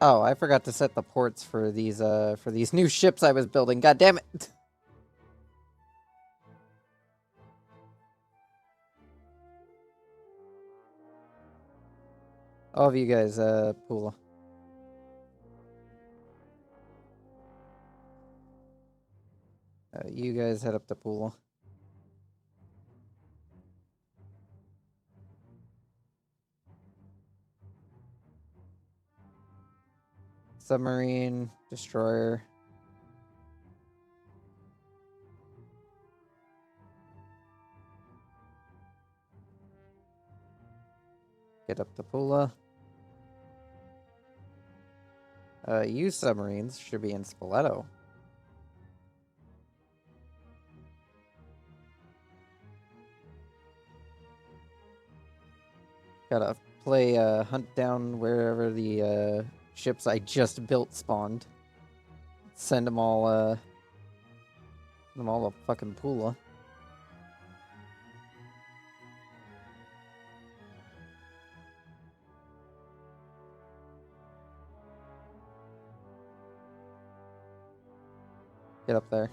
Oh, I forgot to set the ports for these new ships I was building. God damn it! All of you guys, pool. You guys head up the pool. Submarine, destroyer. Get up the Pula. You submarines should be in Spoleto. Gotta play hunt down wherever the ships I just built spawned. Send them all a fucking Pula. Get up there.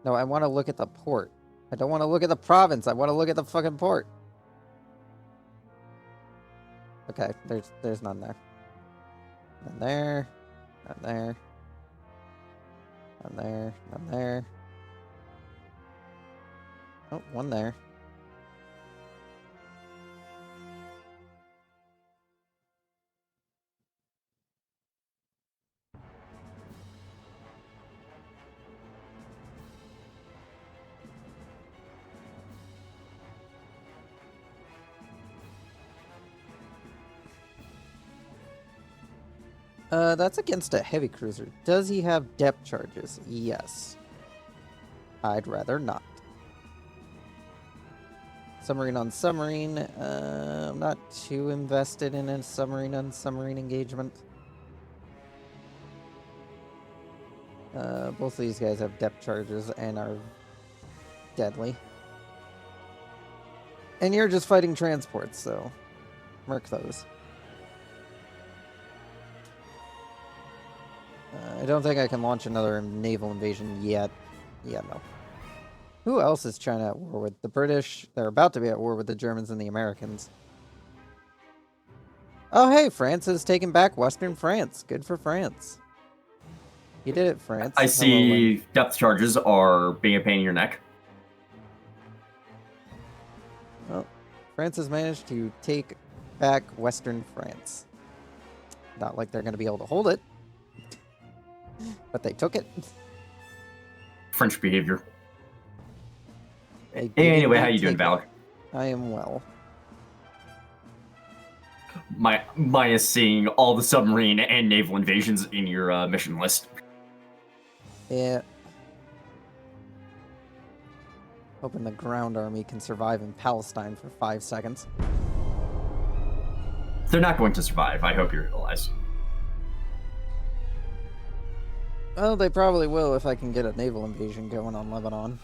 No, I want to look at the port. I don't want to look at the province. I want to look at the fucking port. Okay, there's none there. None there. None there. None there. None there. Oh, one there. That's against a heavy cruiser. Does he have depth charges? Yes. I'd rather not. Submarine on submarine. I'm not too invested in a submarine on submarine engagement. Both of these guys have depth charges and are deadly. And you're just fighting transports, so mark those. I don't think I can launch another naval invasion yet. Yeah, no. Who else is China at war with? The British. They're about to be at war with the Germans and the Americans. Oh, hey, France has taken back Western France. Good for France. You did it, France. I see depth charges are being a pain in your neck. Well, France has managed to take back Western France. Not like they're going to be able to hold it. But they took it. French behavior. Anyway, how you doing, Valac? I am well. Minus seeing all the submarine and naval invasions in your mission list. Yeah. Hoping the ground army can survive in Palestine for 5 seconds. They're not going to survive. I hope you realize. Well, they probably will if I can get a naval invasion going on Lebanon.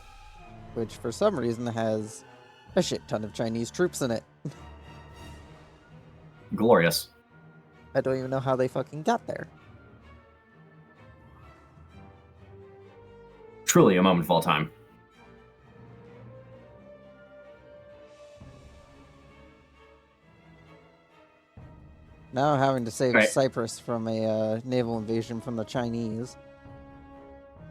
Which, for some reason, has a shit ton of Chinese troops in it. Glorious. I don't even know how they fucking got there. Truly a moment of all time. Now having to save Cyprus from a naval invasion from the Chinese.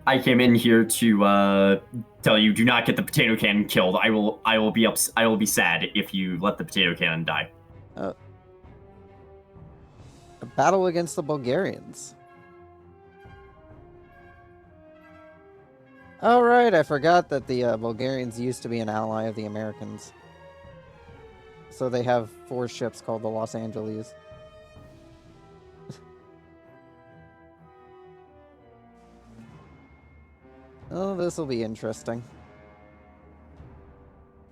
I came in here to tell you, do not get the potato cannon killed. I will be sad if you let the potato cannon die. A battle against the Bulgarians. Oh right, I forgot that the Bulgarians used to be an ally of the Americans. So they have 4 ships called the Los Angeles. Oh, this will be interesting.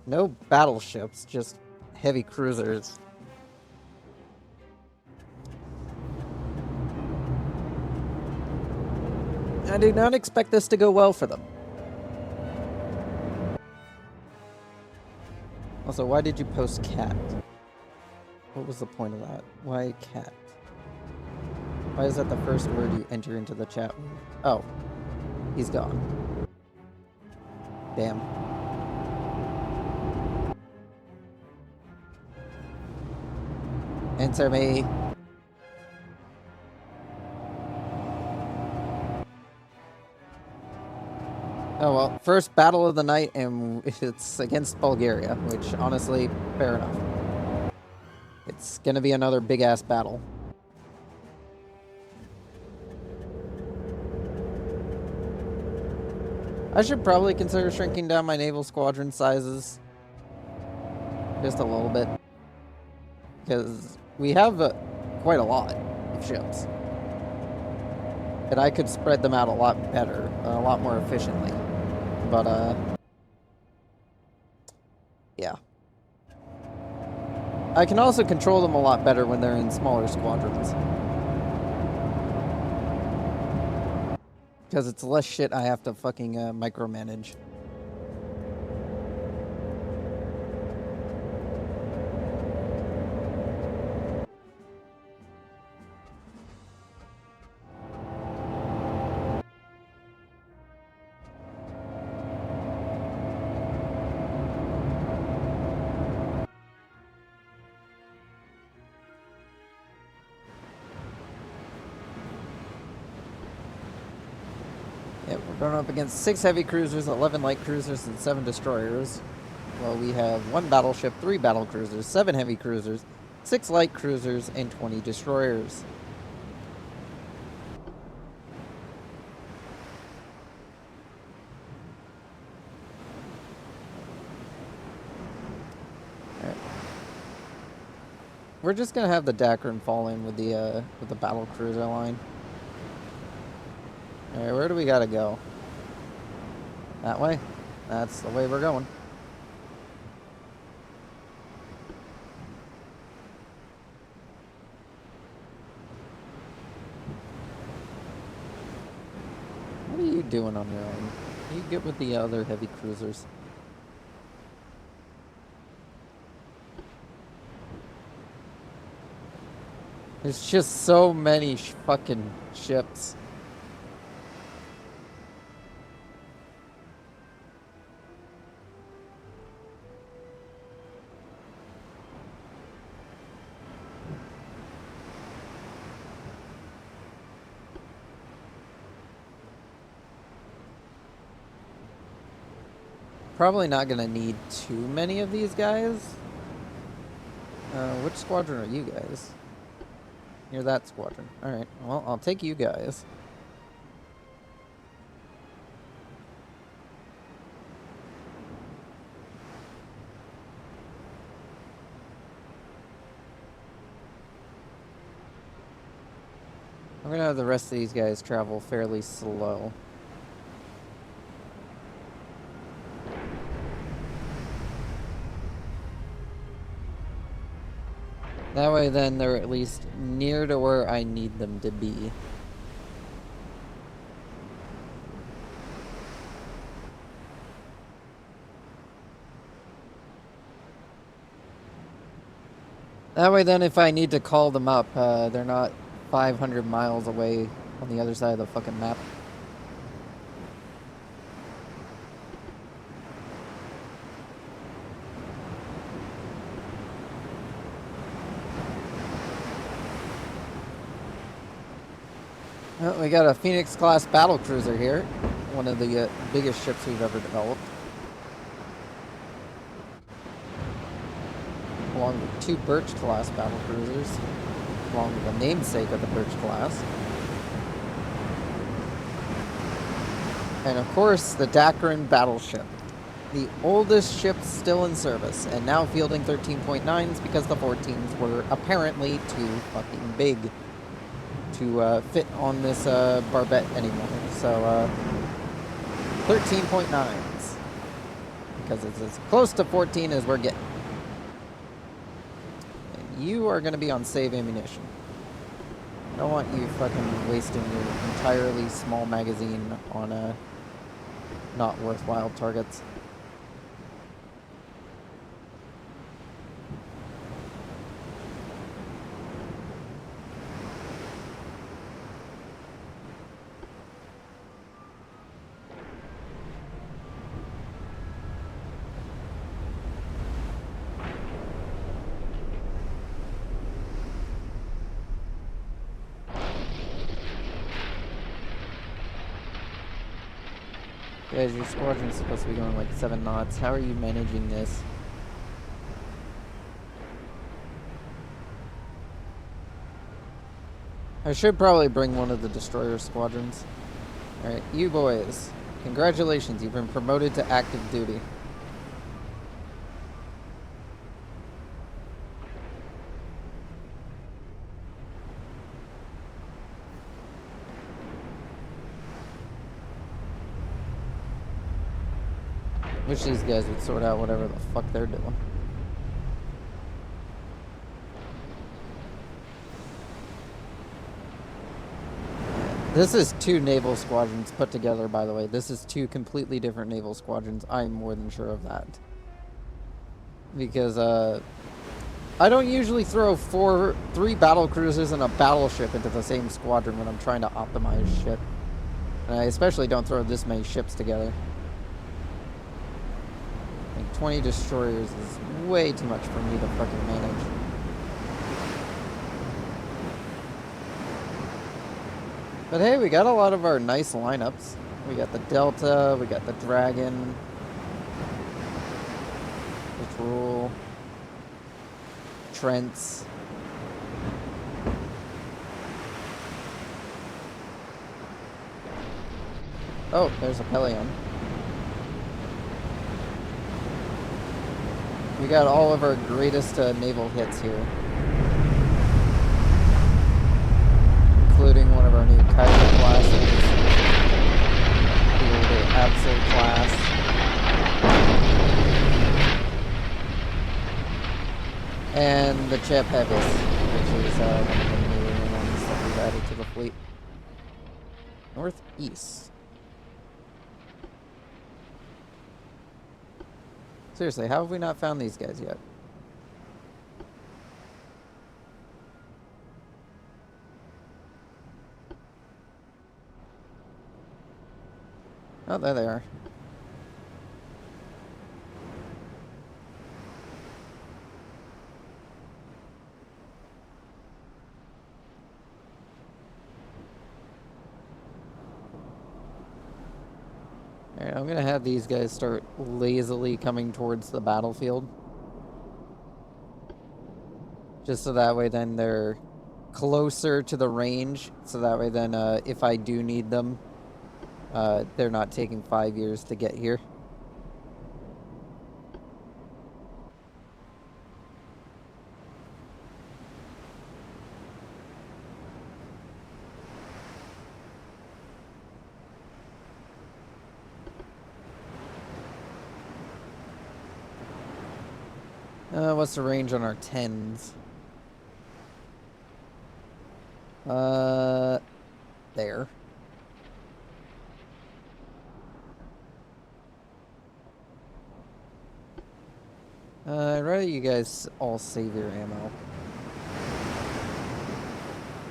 No battleships, just heavy cruisers. I do not expect this to go well for them. Also, why did you post cat? What was the point of that? Why cat? Why is that the first word you enter into the chat? Oh, he's gone. Damn. Answer me. Oh well, first battle of the night, and it's against Bulgaria, which honestly, fair enough. It's gonna be another big-ass battle. I should probably consider shrinking down my naval squadron sizes. Just a little bit. Because we have quite a lot of ships. And I could spread them out a lot better, a lot more efficiently. But, yeah. I can also control them a lot better when they're in smaller squadrons. Because it's less shit I have to fucking micromanage. Yep, we're going up against 6 heavy cruisers, 11 light cruisers, and 7 destroyers. Well, we have 1 battleship, 3 battle cruisers, 7 heavy cruisers, 6 light cruisers, and 20 destroyers. Alright. We're just gonna have the Dacron fall in with the battle cruiser line. Alright, where do we gotta go? That way? That's the way we're going. What are you doing on your own? You get with the other heavy cruisers. There's just so many fucking ships. Probably not gonna need too many of these guys. Which squadron are you guys? You're that squadron. Alright, well, I'll take you guys. I'm gonna have the rest of these guys travel fairly slow. That way then they're at least near to where I need them to be. That way then if I need to call them up, they're not 500 miles away on the other side of the fucking map. Well, we got a Phoenix-class battlecruiser here. One of the biggest ships we've ever developed. Along with 2 Birch-class battlecruisers. Along with the namesake of the Birch-class. And of course, the Dacron battleship. The oldest ship still in service, and now fielding 13.9s because the 14s were apparently too fucking big to fit on this barbette anymore. So 13.9s because it's as close to 14 as we're getting. And you are going to be on save ammunition. I don't want you fucking wasting your entirely small magazine on not worthwhile targets. Guys, your squadron's supposed to be going like 7 knots. How are you managing this? I should probably bring one of the destroyer squadrons. Alright, you boys. Congratulations, you've been promoted to active duty. Wish these guys would sort out whatever the fuck they're doing. This is 2 naval squadrons put together, by the way. This is 2 completely different naval squadrons. I'm more than sure of that. Because, I don't usually throw 3 battle cruisers and a battleship into the same squadron when I'm trying to optimize shit. And I especially don't throw this many ships together. Like 20 destroyers is way too much for me to fucking manage. But hey, we got a lot of our nice lineups. We got the Delta, we got the Dragon, Patrol, Trents. Oh, there's a Pelion. We got all of our greatest naval hits here. Including one of our new Kaiser classes. The Absol class. And the Chep Heavis, which is one of the newer ones that we've added to the fleet. Northeast. Seriously, how have we not found these guys yet? Oh, there they are. Alright, I'm gonna have these guys start lazily coming towards the battlefield. Just so that way then they're closer to the range. So that way then if I do need them, they're not taking 5 years to get here. What's the range on our 10s? There. I'd rather you guys all save your ammo.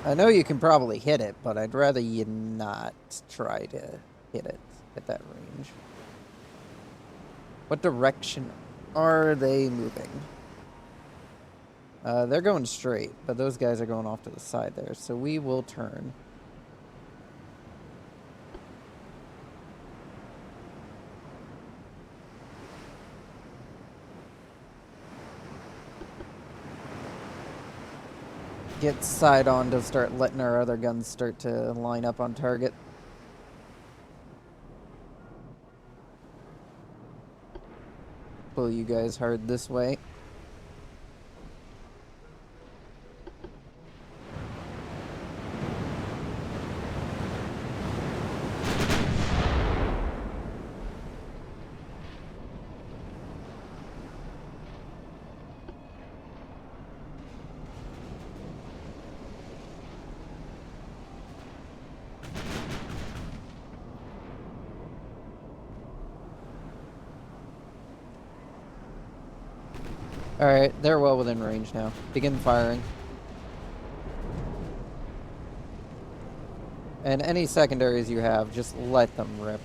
I know you can probably hit it, but I'd rather you not try to hit it at that range. What direction are they moving? They're going straight, but those guys are going off to the side there, so we will turn. Get side on to start letting our other guns start to line up on target. Pull you guys hard this way. Alright, they're well within range now. Begin firing. And any secondaries you have, just let them rip.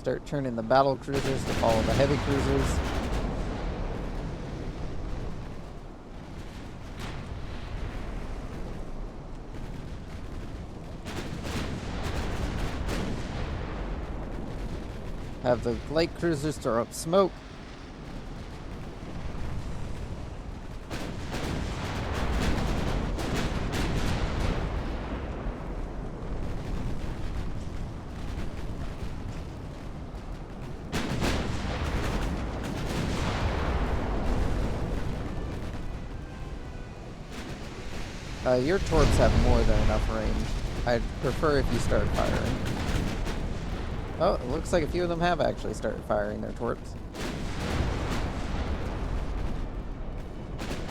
Start turning the battle cruisers to follow the heavy cruisers. Have the light cruisers throw up smoke. Your torps have more than enough range. I'd prefer if you start firing. Oh, it looks like a few of them have actually started firing their torps.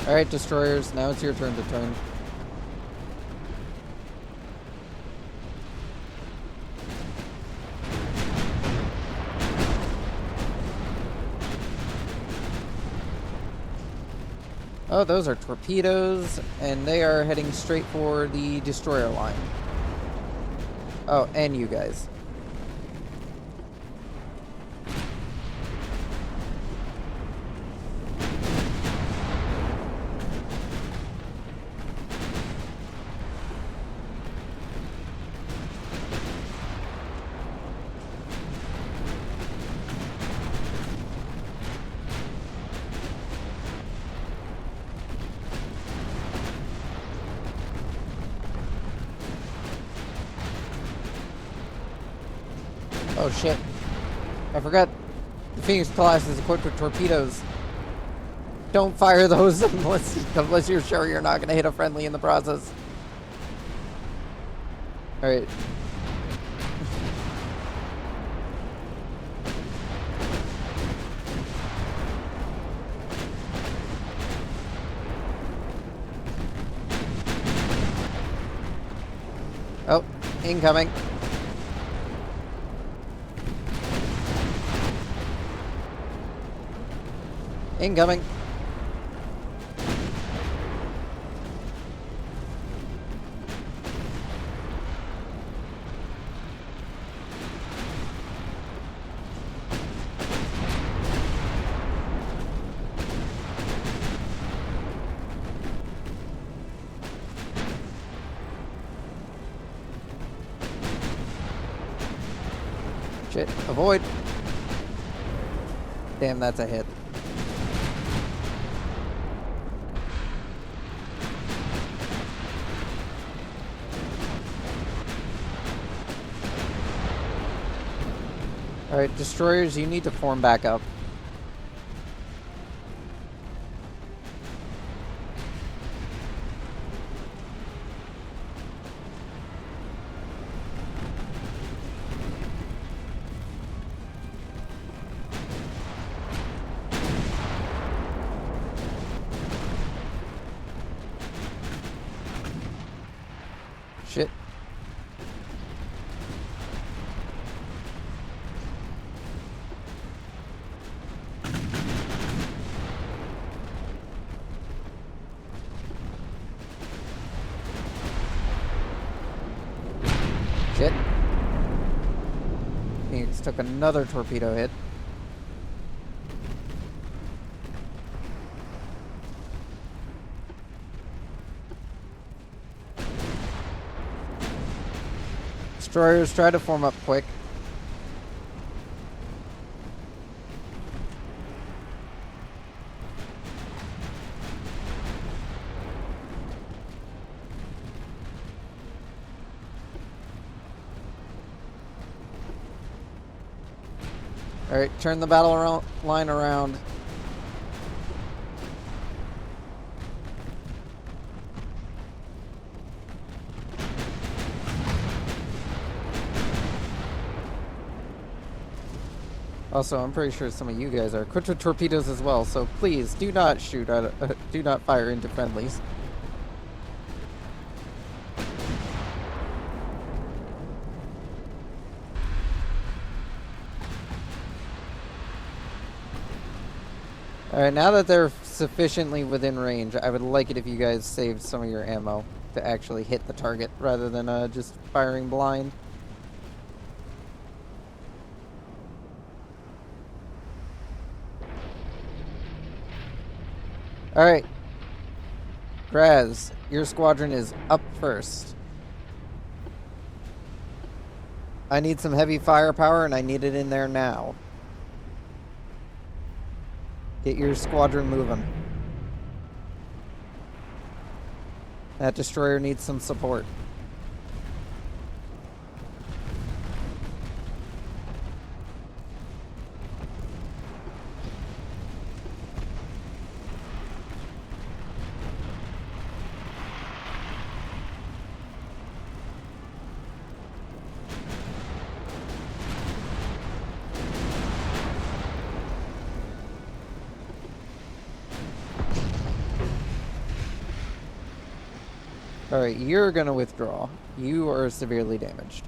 Alright, destroyers, now it's your turn to turn. Oh, those are torpedoes, and they are heading straight for the destroyer line. Oh, and you guys. Oh shit. I forgot the Phoenix class is equipped with torpedoes. Don't fire those unless you're sure you're not going to hit a friendly in the process. Alright. Oh, incoming. Incoming. Shit, avoid. Damn, that's a hit. Alright, destroyers, you need to form back up. Shit. Shit. Phoenix took another torpedo hit. Destroyers, try to form up quick. Alright, turn the battle line around. Also, I'm pretty sure some of you guys are equipped with torpedoes as well, so please do not shoot at, do not fire into friendlies. Alright, now that they're sufficiently within range, I would like it if you guys saved some of your ammo to actually hit the target rather than just firing blind. Alright. Graz, your squadron is up first. I need some heavy firepower, and I need it in there now. Get your squadron moving. That destroyer needs some support. Alright, you're gonna withdraw. You are severely damaged.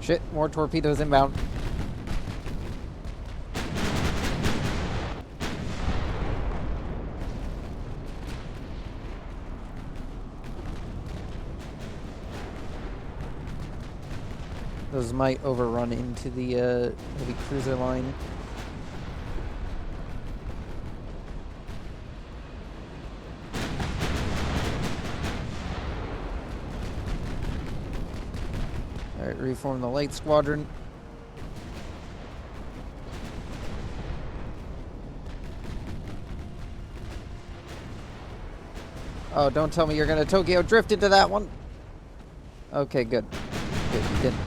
Shit, more torpedoes inbound. Those might overrun into the heavy cruiser line. Alright, reform the light squadron. Oh, don't tell me you're gonna Tokyo drift into that one. Okay, good. Good, you didn't.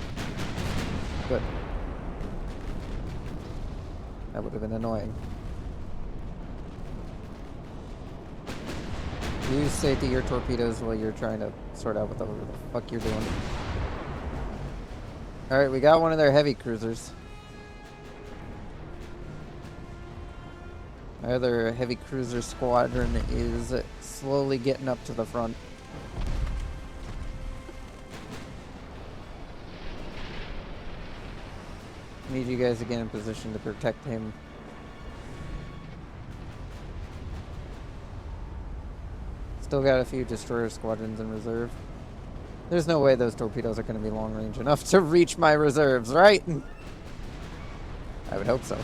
Good. That would have been annoying. Use safety your torpedoes while you're trying to sort out whatever the fuck you're doing. Alright, we got one of their heavy cruisers. Our other heavy cruiser squadron is slowly getting up to the front. Need you guys to get in position to protect him. Still got a few destroyer squadrons in reserve. There's no way those torpedoes are going to be long range enough to reach my reserves, right? I would hope so.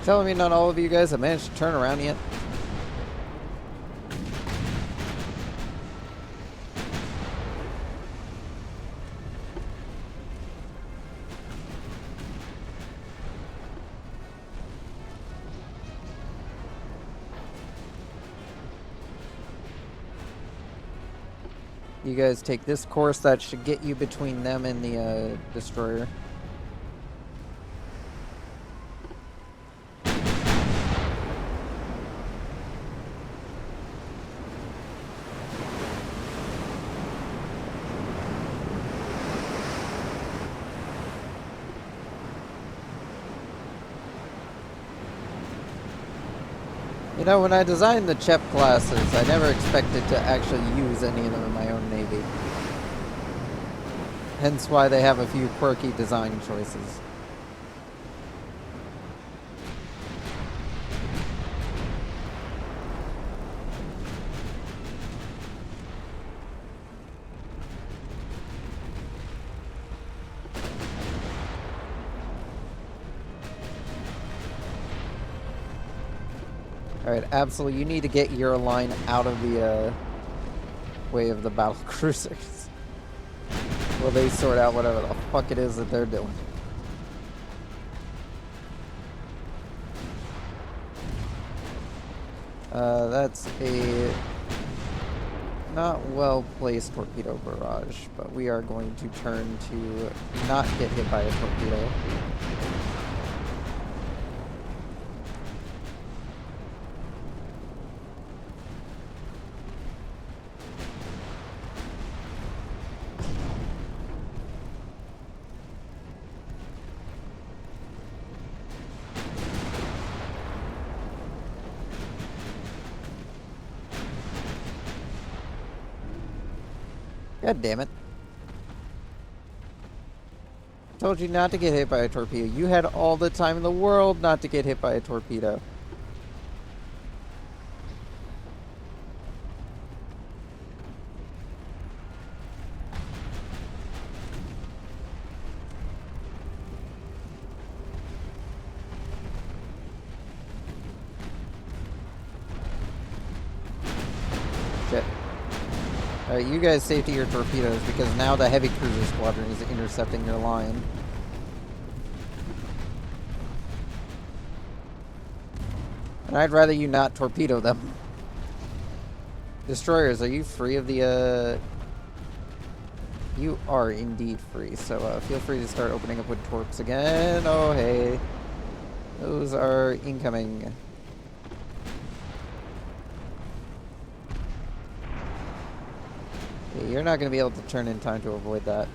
Telling me not all of you guys have managed to turn around yet? You guys take this course, that should get you between them and the destroyer. You know, when I designed the Chep classes, I never expected to actually use any of them in my own Navy. Hence why they have a few quirky design choices. Alright, absolutely. You need to get your line out of the way of the battle cruisers. Well, they sort out whatever the fuck it is that they're doing. That's a Not well-placed torpedo barrage, but we are going to turn to not get hit by a torpedo. God damn it. Told you not to get hit by a torpedo. You had all the time in the world not to get hit by a torpedo. Shit. Alright, you guys safety your torpedoes because now the heavy cruiser squadron is intercepting your line. And I'd rather you not torpedo them. Destroyers, are you free of the, You are indeed free, so feel free to start opening up with torps again. Oh, hey. Those are incoming. Yeah, you're not going to be able to turn in time to avoid that.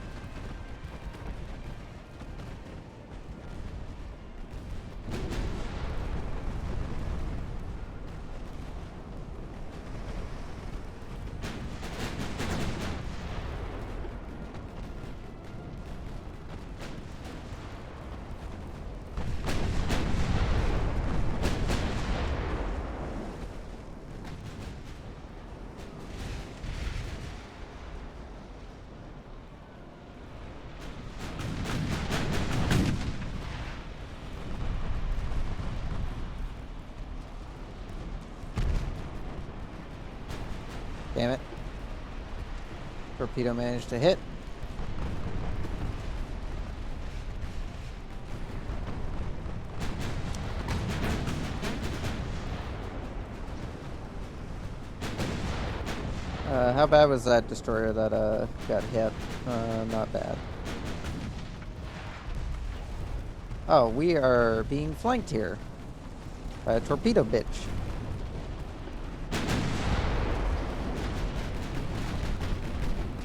Damn it. Torpedo managed to hit. How bad was that destroyer that got hit? Not bad. Oh, we are being flanked here by a torpedo bitch.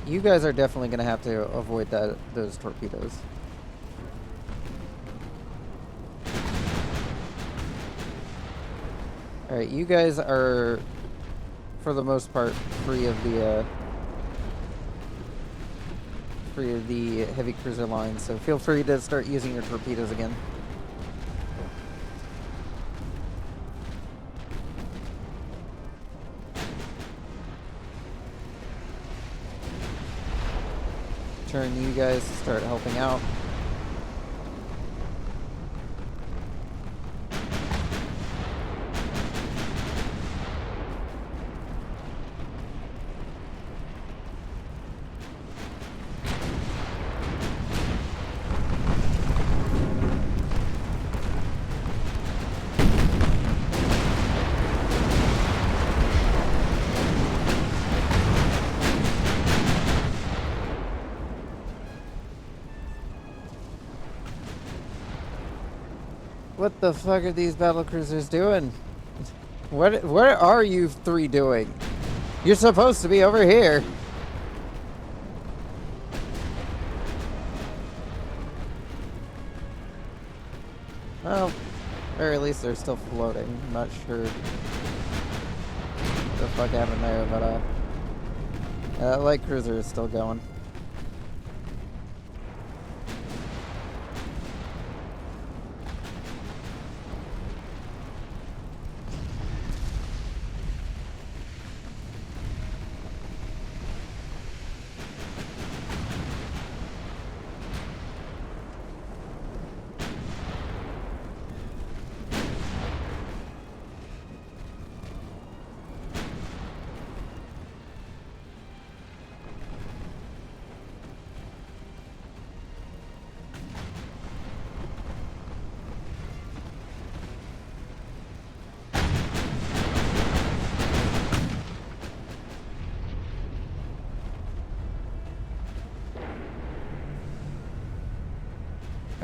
You guys are definitely going to have to avoid those torpedoes. Alright, you guys are, for the most part, free of the heavy cruiser line, so feel free to start using your torpedoes again. Turn you guys to start helping out. What the fuck are these battle cruisers doing? What are you three doing? You're supposed to be over here. Well, or at least they're still floating. I'm not sure what the fuck happened there, but that light cruiser is still going.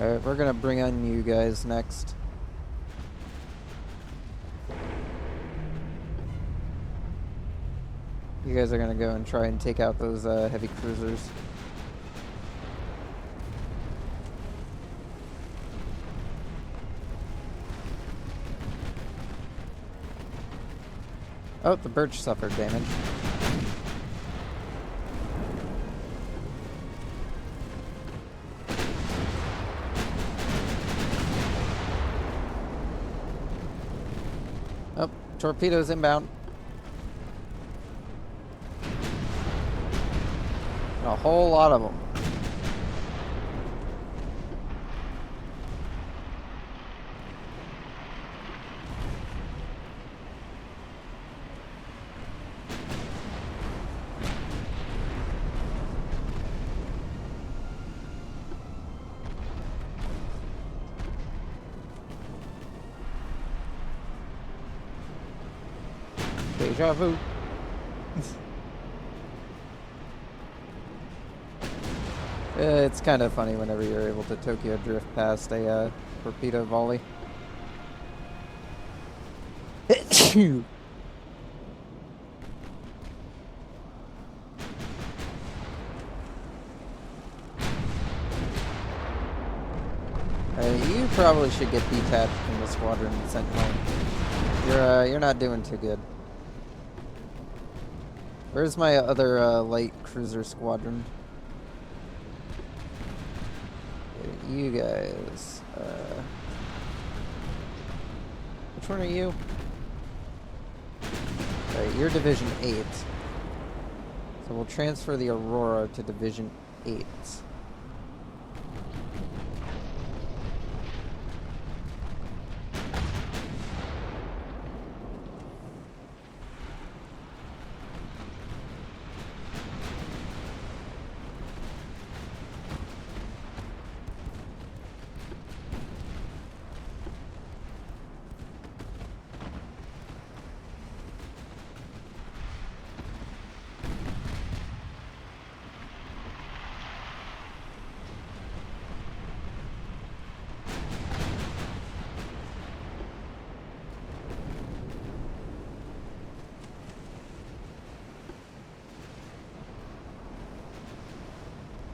Alright, we're gonna bring on you guys next. You guys are gonna go and try and take out those heavy cruisers. Oh, the birch suffered damage. Oh, torpedoes inbound. A whole lot of them. Deja vu. It's kind of funny whenever you're able to Tokyo drift past a torpedo volley. You probably should get detached from the squadron and sent home. You're not doing too good. Where's my other light cruiser squadron? You guys. Which one are you? Alright, you're Division 8. So we'll transfer the Aurora to Division 8.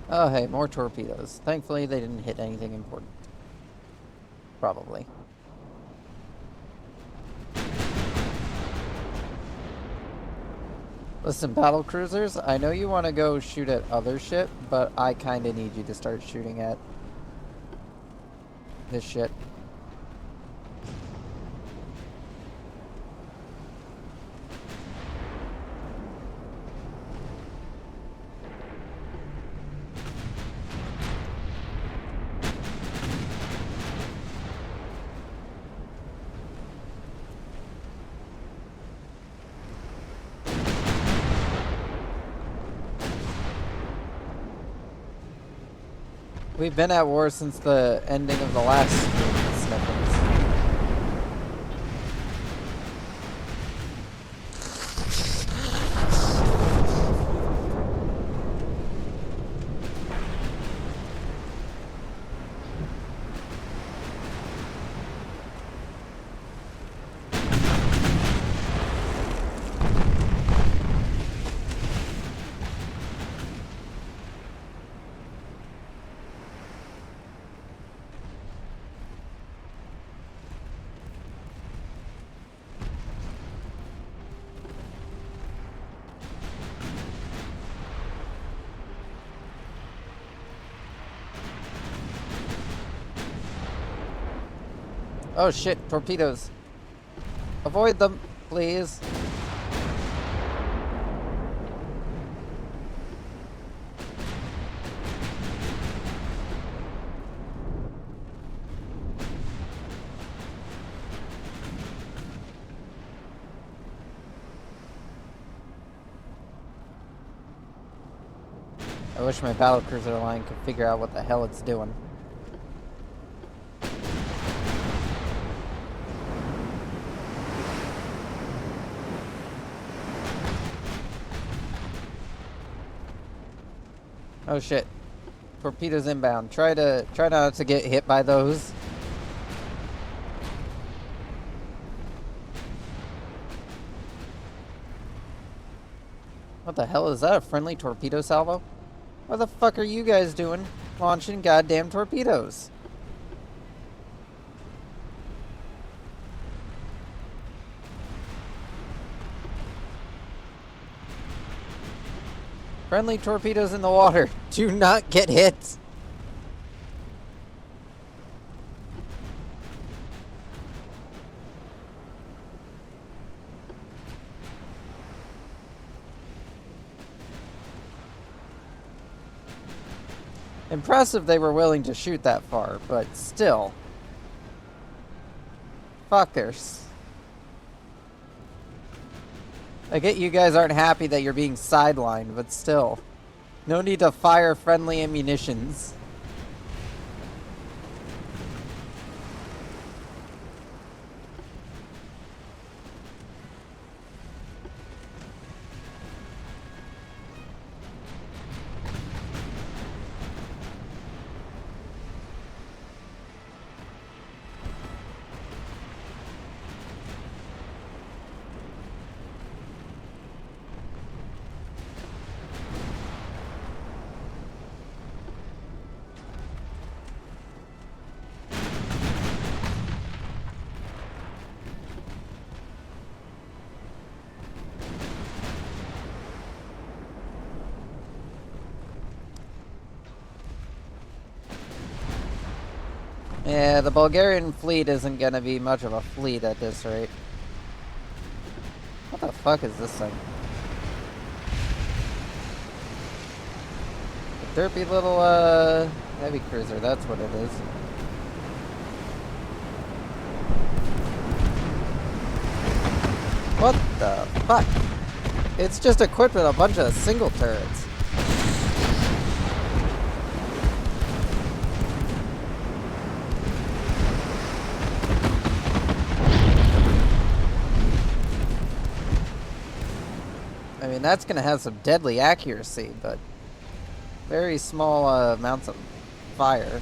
Oh, hey, more torpedoes. Thankfully, they didn't hit anything important. Probably. Listen, battle cruisers, I know you want to go shoot at other shit, but I kind of need you to start shooting at this shit. We've been at war since the ending of the last snippets. Oh shit, torpedoes. Avoid them, please. I wish my battlecruiser line could figure out what the hell it's doing. Oh shit. Torpedoes inbound. Try not to get hit by those. What the hell is that? A friendly torpedo salvo? What the fuck are you guys doing? Launching goddamn torpedoes. Friendly torpedoes in the water. Do not get hit. Impressive they were willing to shoot that far, but still. Fuckers. I get you guys aren't happy that you're being sidelined, but still. No need to fire friendly ammunitions. Yeah, the Bulgarian fleet isn't gonna be much of a fleet at this rate. What the fuck is this thing? A derpy little, heavy cruiser, that's what it is. What the fuck? It's just equipped with a bunch of single turrets. I mean, that's going to have some deadly accuracy, but very small amounts of fire.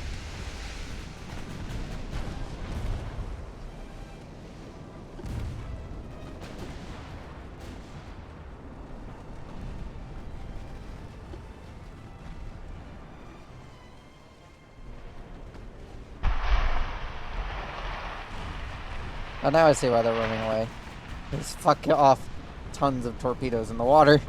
Oh, now I see why they're running away. There's fuck off tons of torpedoes in the water.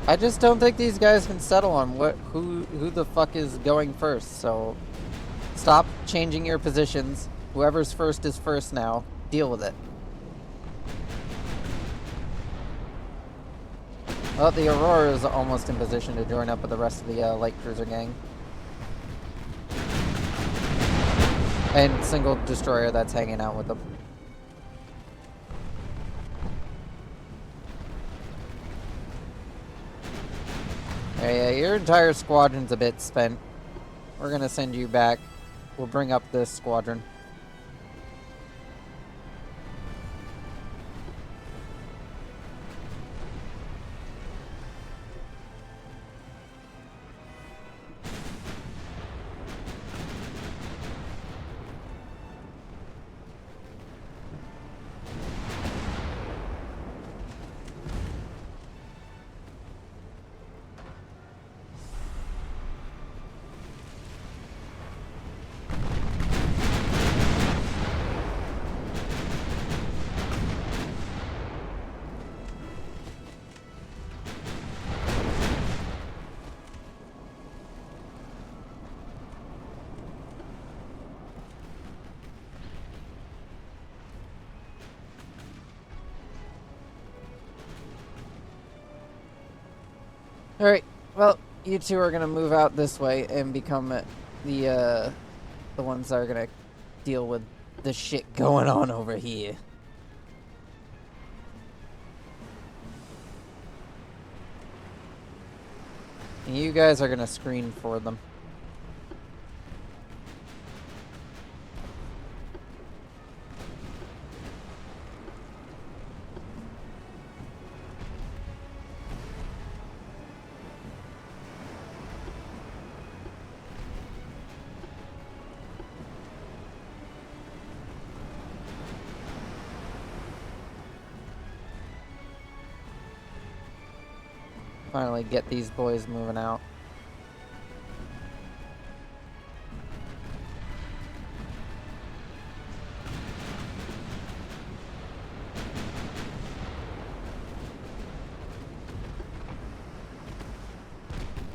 I just don't think these guys can settle on who the fuck is going first, so stop changing your positions. Whoever's first is first now. Deal with it. Well, the Aurora is almost in position to join up with the rest of the light cruiser gang. And single destroyer that's hanging out with them. Yeah, your entire squadron's a bit spent. We're gonna send you back. We'll bring up this squadron. Alright, well, you two are gonna move out this way and become the ones that are gonna deal with the shit going on over here. And you guys are gonna screen for them. Finally get these boys moving out.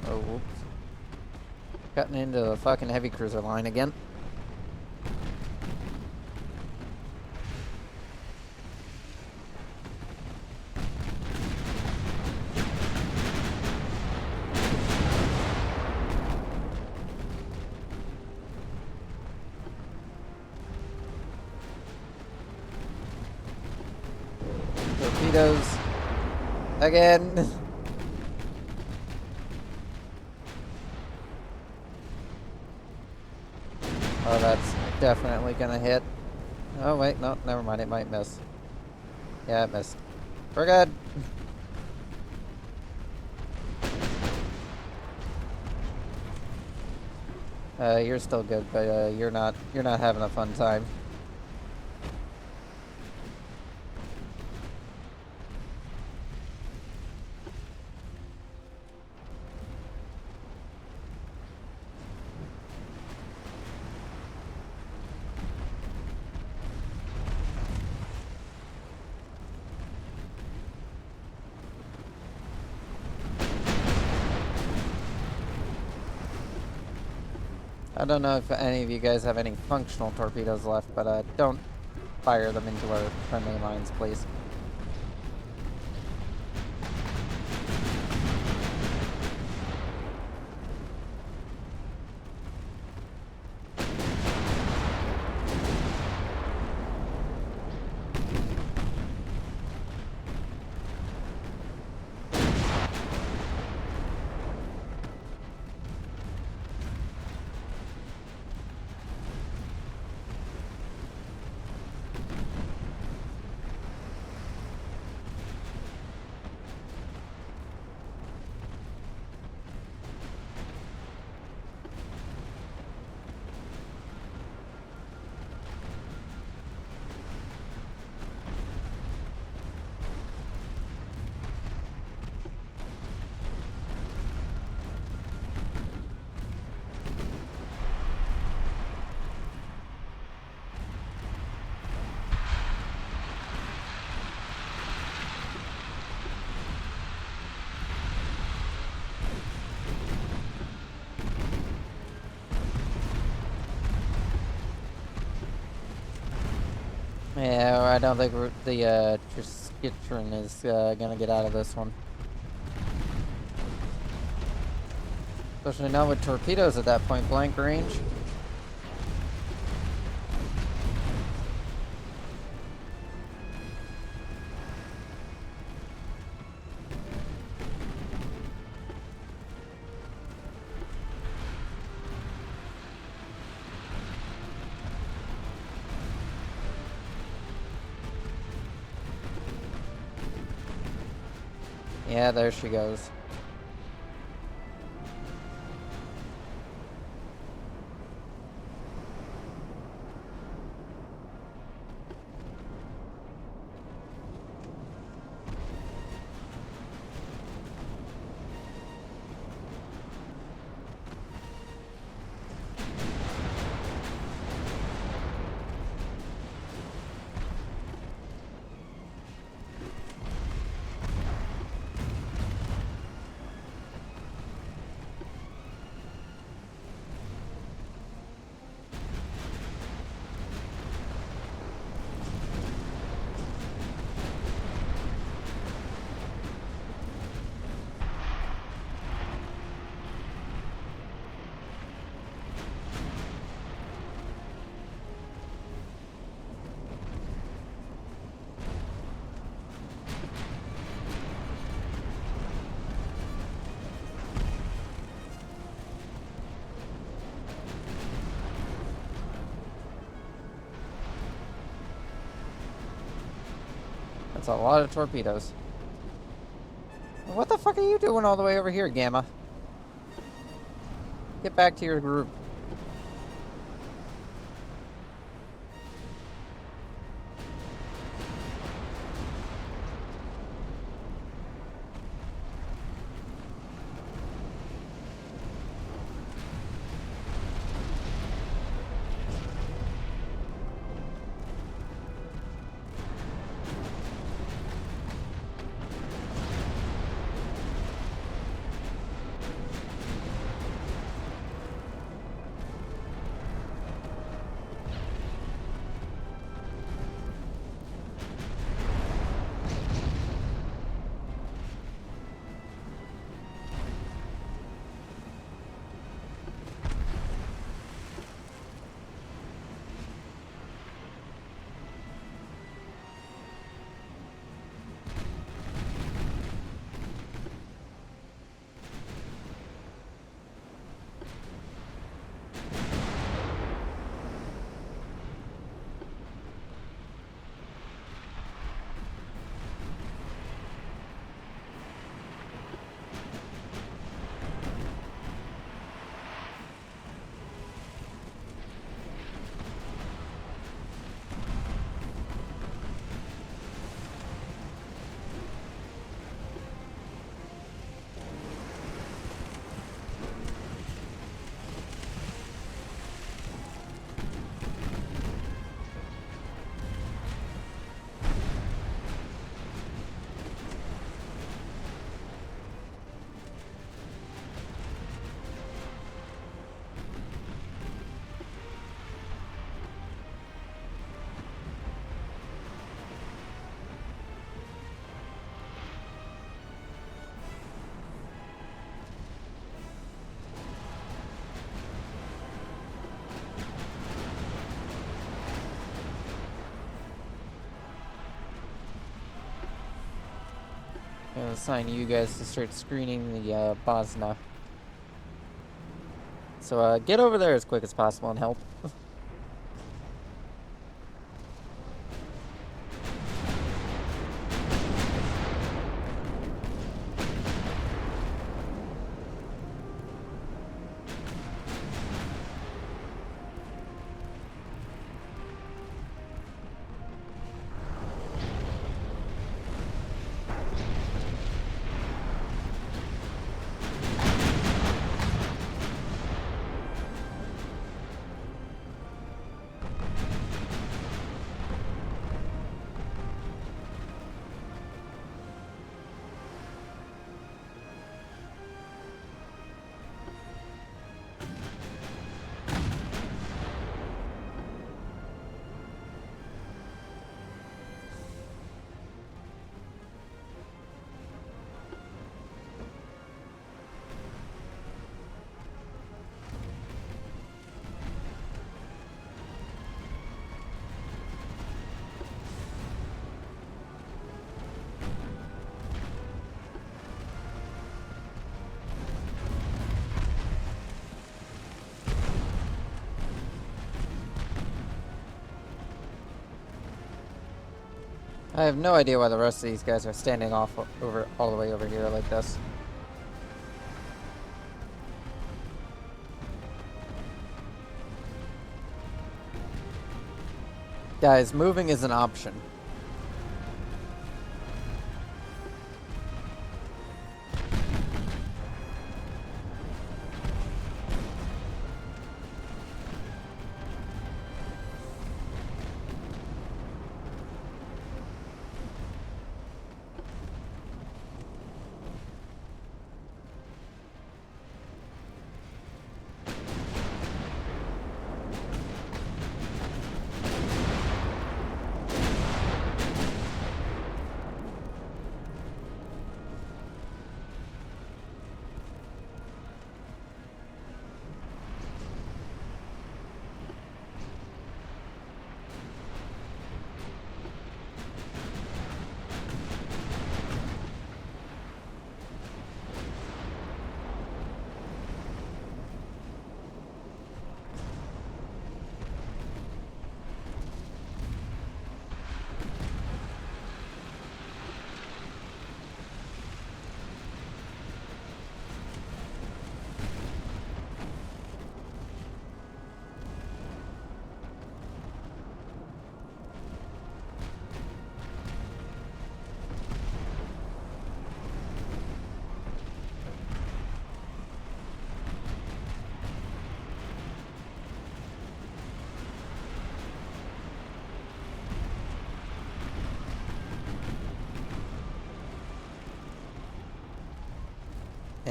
Oh, whoops. Cutting into the fucking heavy cruiser line again. Torpedoes. Again. Oh, that's definitely gonna hit. Oh, wait, no, never mind, it might miss. Yeah, it missed. We're good. You're still good, but you're not having a fun time. I don't know if any of you guys have any functional torpedoes left, but don't fire them into our friendly lines, please. Yeah, I don't think the Triskitron is gonna get out of this one. Especially now with torpedoes at that point blank range. Yeah, there she goes. That's a lot of torpedoes. What the fuck are you doing all the way over here, Gamma? Get back to your group. I'm gonna assign you guys to start screening the Bosna. So get over there as quick as possible and help. I have no idea why the rest of these guys are standing off over all the way over here like this. Guys, moving is an option.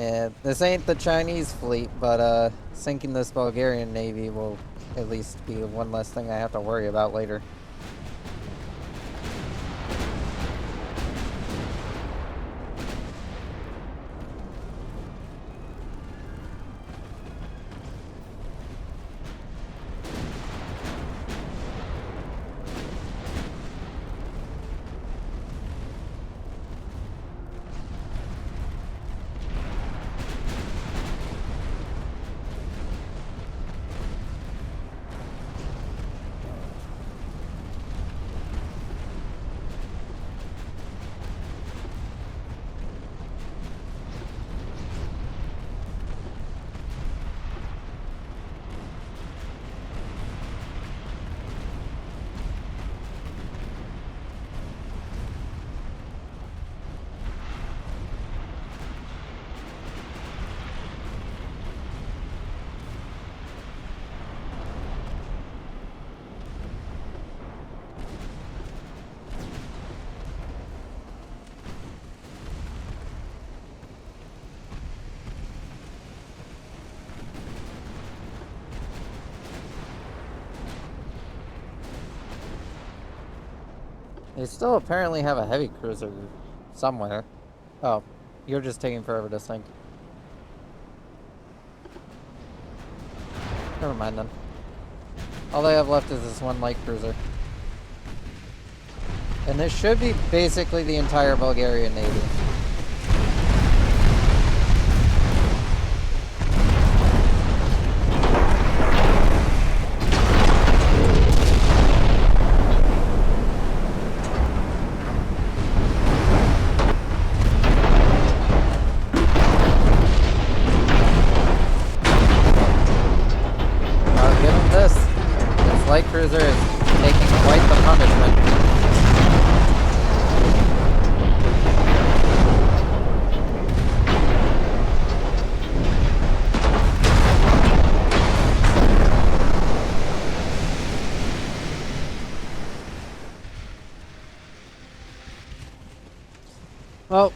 Yeah, this ain't the Chinese fleet, but sinking this Bulgarian navy will at least be one less thing I have to worry about later. They still apparently have a heavy cruiser somewhere. Oh, you're just taking forever to sink. Never mind then. All they have left is this one light cruiser. And this should be basically the entire Bulgarian navy. Light cruiser is taking quite the punishment. Well,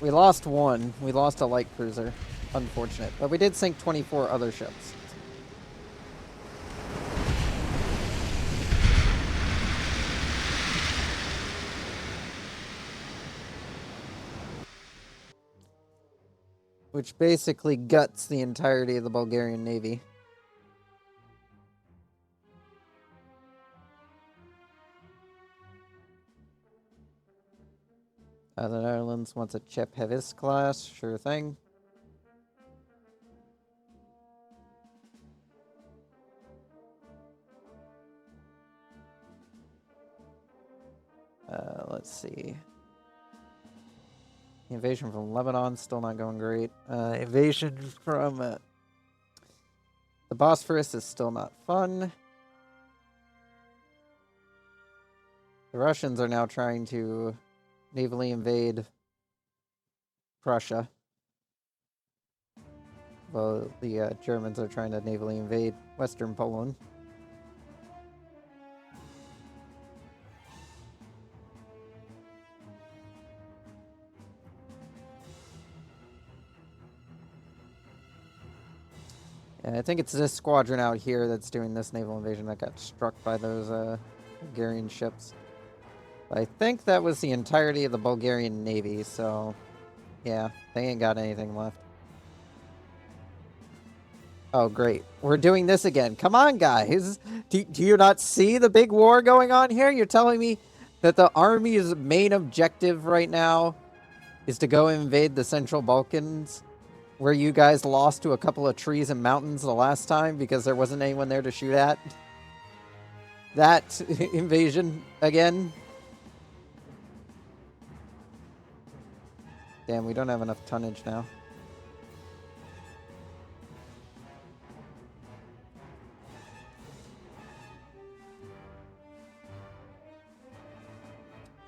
we lost one. We lost a light cruiser. Unfortunate. But we did sink 24 other ships. Which basically guts the entirety of the Bulgarian Navy. The Netherlands wants a Chep Hevis class, sure thing. Let's see. The invasion from Lebanon, still not going great. Invasion from the Bosphorus is still not fun. The Russians are now trying to navally invade Prussia. Well, the Germans are trying to navally invade Western Poland. And I think it's this squadron out here that's doing this naval invasion that got struck by those Bulgarian ships. But I think that was the entirety of the Bulgarian Navy, so yeah, they ain't got anything left. Oh, great. We're doing this again. Come on, guys. Do you not see the big war going on here? You're telling me that the army's main objective right now is to go invade the Central Balkans, where you guys lost to a couple of trees and mountains the last time because there wasn't anyone there to shoot at? That invasion again? Damn, we don't have enough tonnage now.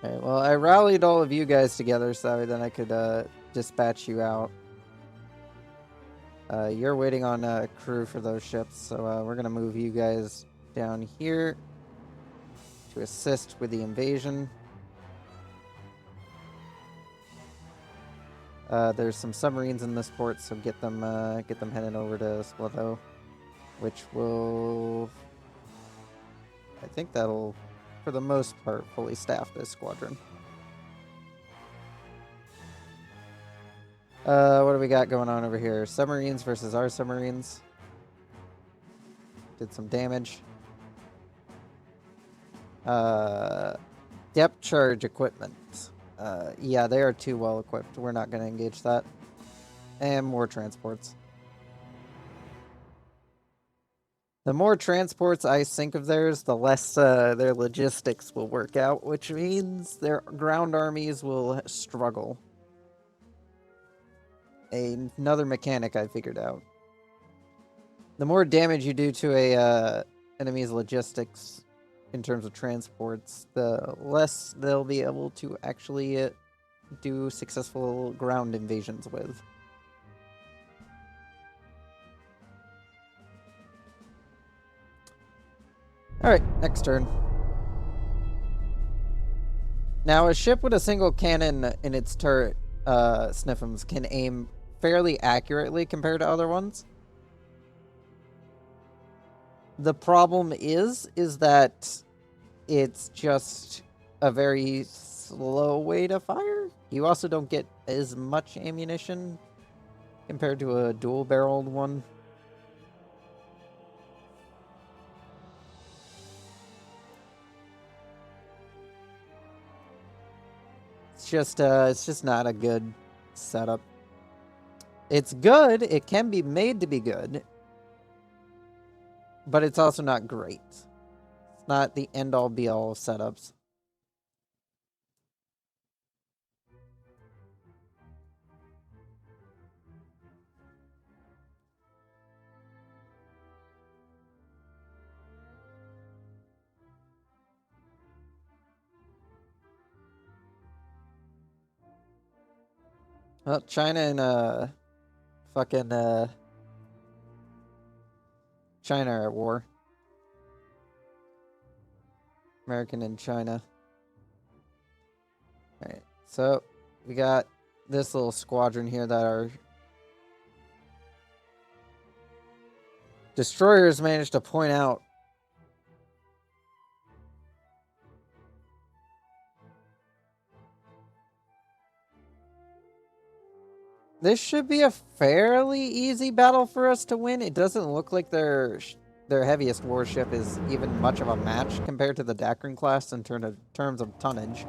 Alright, well, I rallied all of you guys together so then I could dispatch you out. You're waiting on a crew for those ships, so we're going to move you guys down here to assist with the invasion. There's some submarines in this port, so get them heading over to Splito, which will, I think that'll, for the most part, fully staff this squadron. What do we got going on over here? Submarines versus our submarines. Did some damage. Depth charge equipment. Yeah, they are too well equipped. We're not going to engage that. And more transports. The more transports I sink of theirs, the less their logistics will work out, which means their ground armies will struggle. Another mechanic I figured out. The more damage you do to a enemy's logistics in terms of transports, the less they'll be able to actually do successful ground invasions with. Alright, next turn. Now, a ship with a single cannon in its turret, Sniffums, can aim fairly accurately compared to other ones. The problem is that it's just a very slow way to fire. You also don't get as much ammunition compared to a dual-barreled one. It's just not a good setup. It's good. It can be made to be good. But it's also not great. It's not the end-all be-all of setups. Well, China and China are at war. American and China. Alright, so we got this little squadron here that are destroyers managed to point out. This should be a fairly easy battle for us to win. It doesn't look like their heaviest warship is even much of a match compared to the Dacron class in terms of tonnage.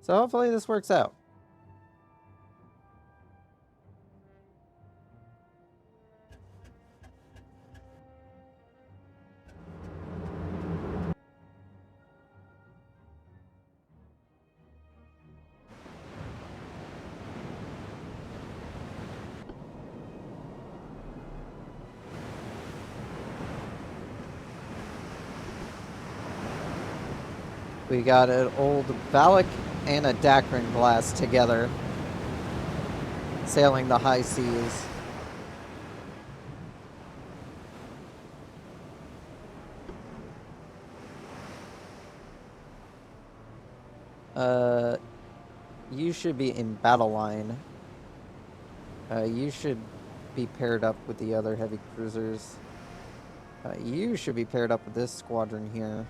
So hopefully this works out. We got an old Valac and a Dacron class together, sailing the high seas. You should be in battle line. You should be paired up with the other heavy cruisers. You should be paired up with this squadron here.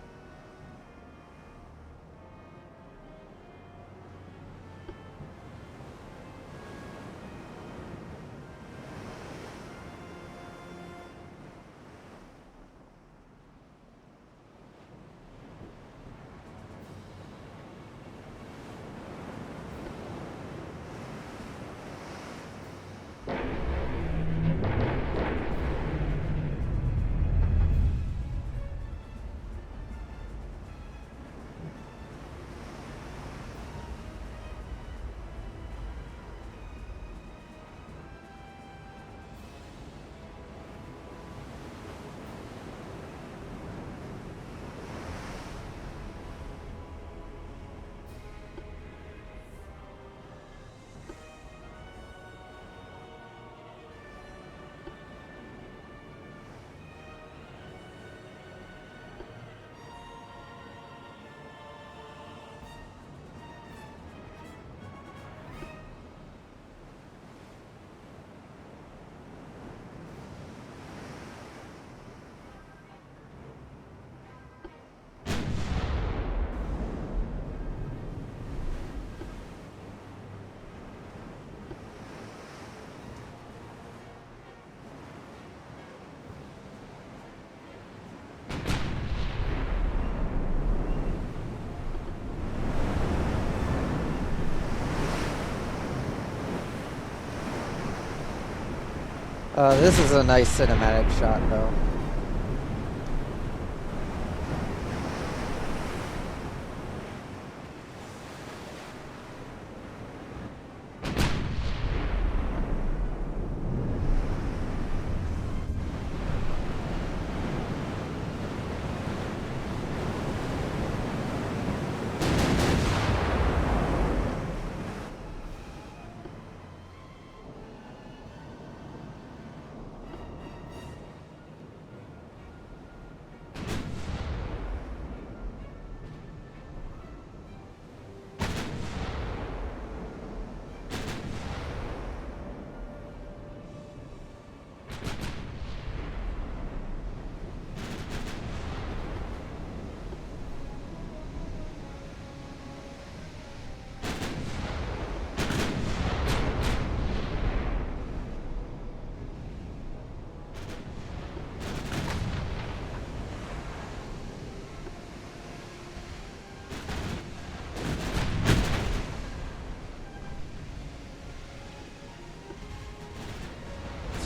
This is a nice cinematic shot, though.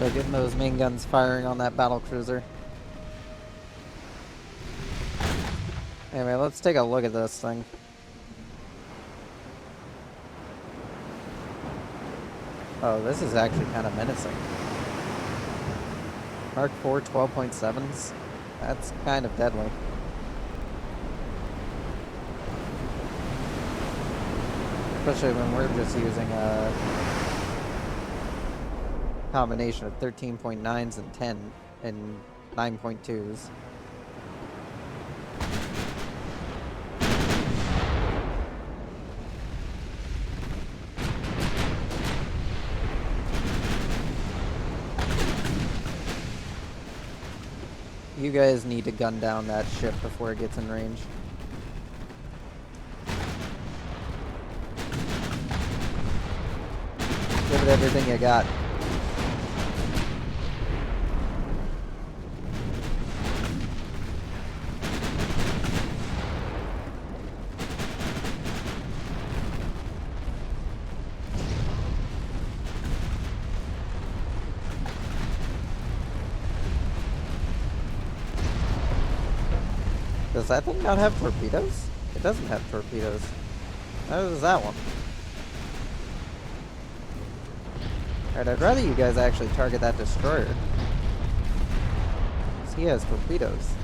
So getting those main guns firing on that battle cruiser. Anyway, let's take a look at this thing. Oh, this is actually kind of menacing. Mark IV 12.7s. That's kind of deadly. Especially when we're just using a combination of 13.9s and 10 and 9.2s. You guys need to gun down that ship before it gets in range. Give it everything you got. Does that thing not have torpedoes? It doesn't have torpedoes. How does that one? Alright, I'd rather you guys actually target that destroyer. Because he has torpedoes.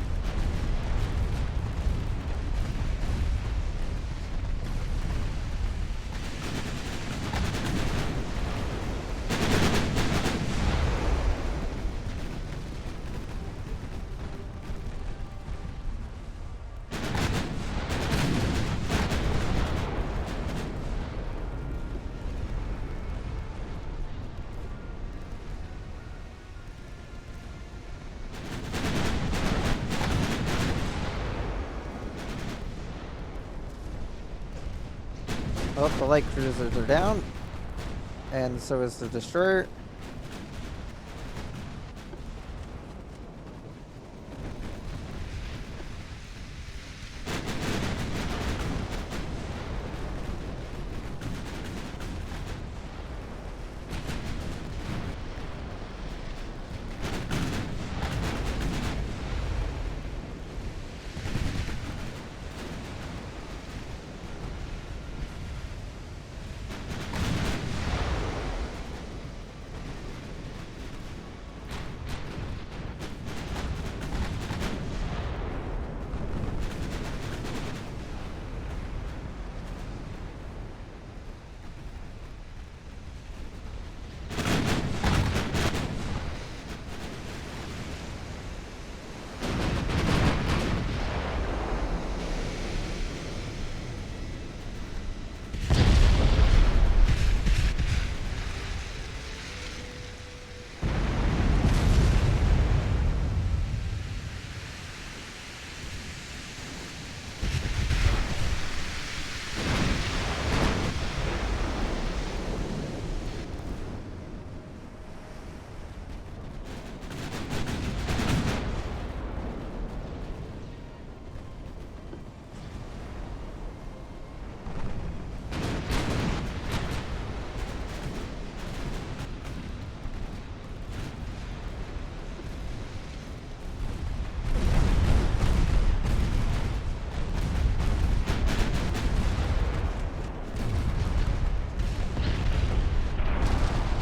Oh, the light cruisers are down. And so is the destroyer.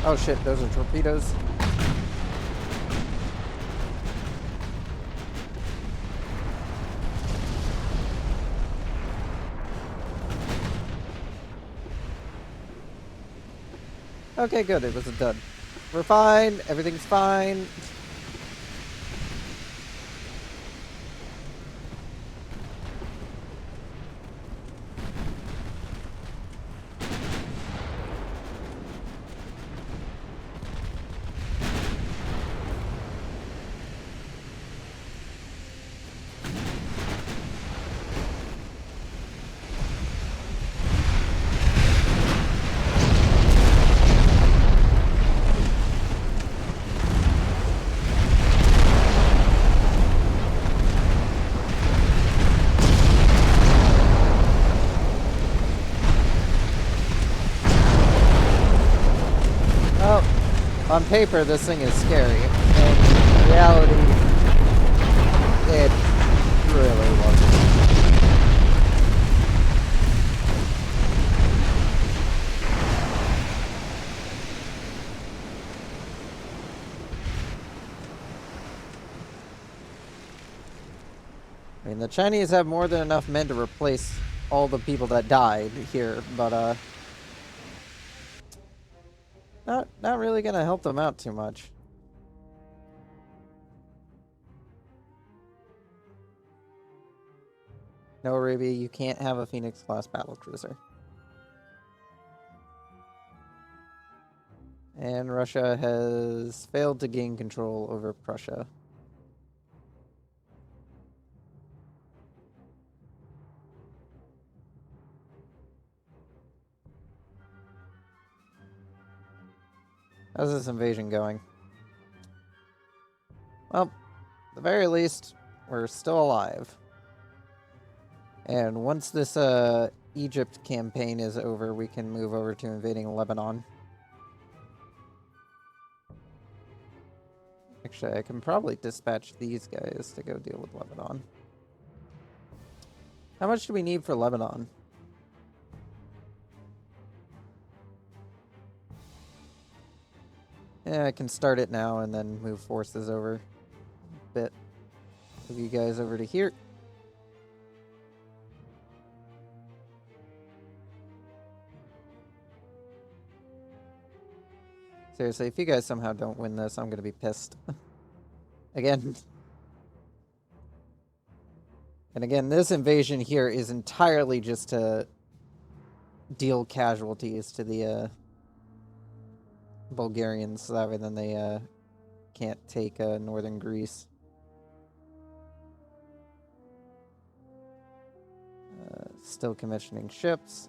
Oh shit, those are torpedoes. Okay, good. It was a dud. We're fine. Everything's fine. On paper, this thing is scary. In reality, it really wasn't. I mean, the Chinese have more than enough men to replace all the people that died here, but, not really gonna help them out too much. No, Ruby, you can't have a Phoenix-class battlecruiser. And Russia has failed to gain control over Prussia. How's this invasion going? Well, at the very least, we're still alive. And once this Egypt campaign is over, we can move over to invading Lebanon. Actually, I can probably dispatch these guys to go deal with Lebanon. How much do we need for Lebanon? Yeah, I can start it now and then move forces over a bit. Move you guys over to here. Seriously, if you guys somehow don't win this, I'm gonna be pissed. Again. And again, this invasion here is entirely just to deal casualties to the Bulgarians, so that way then they can't take northern Greece. Still commissioning ships.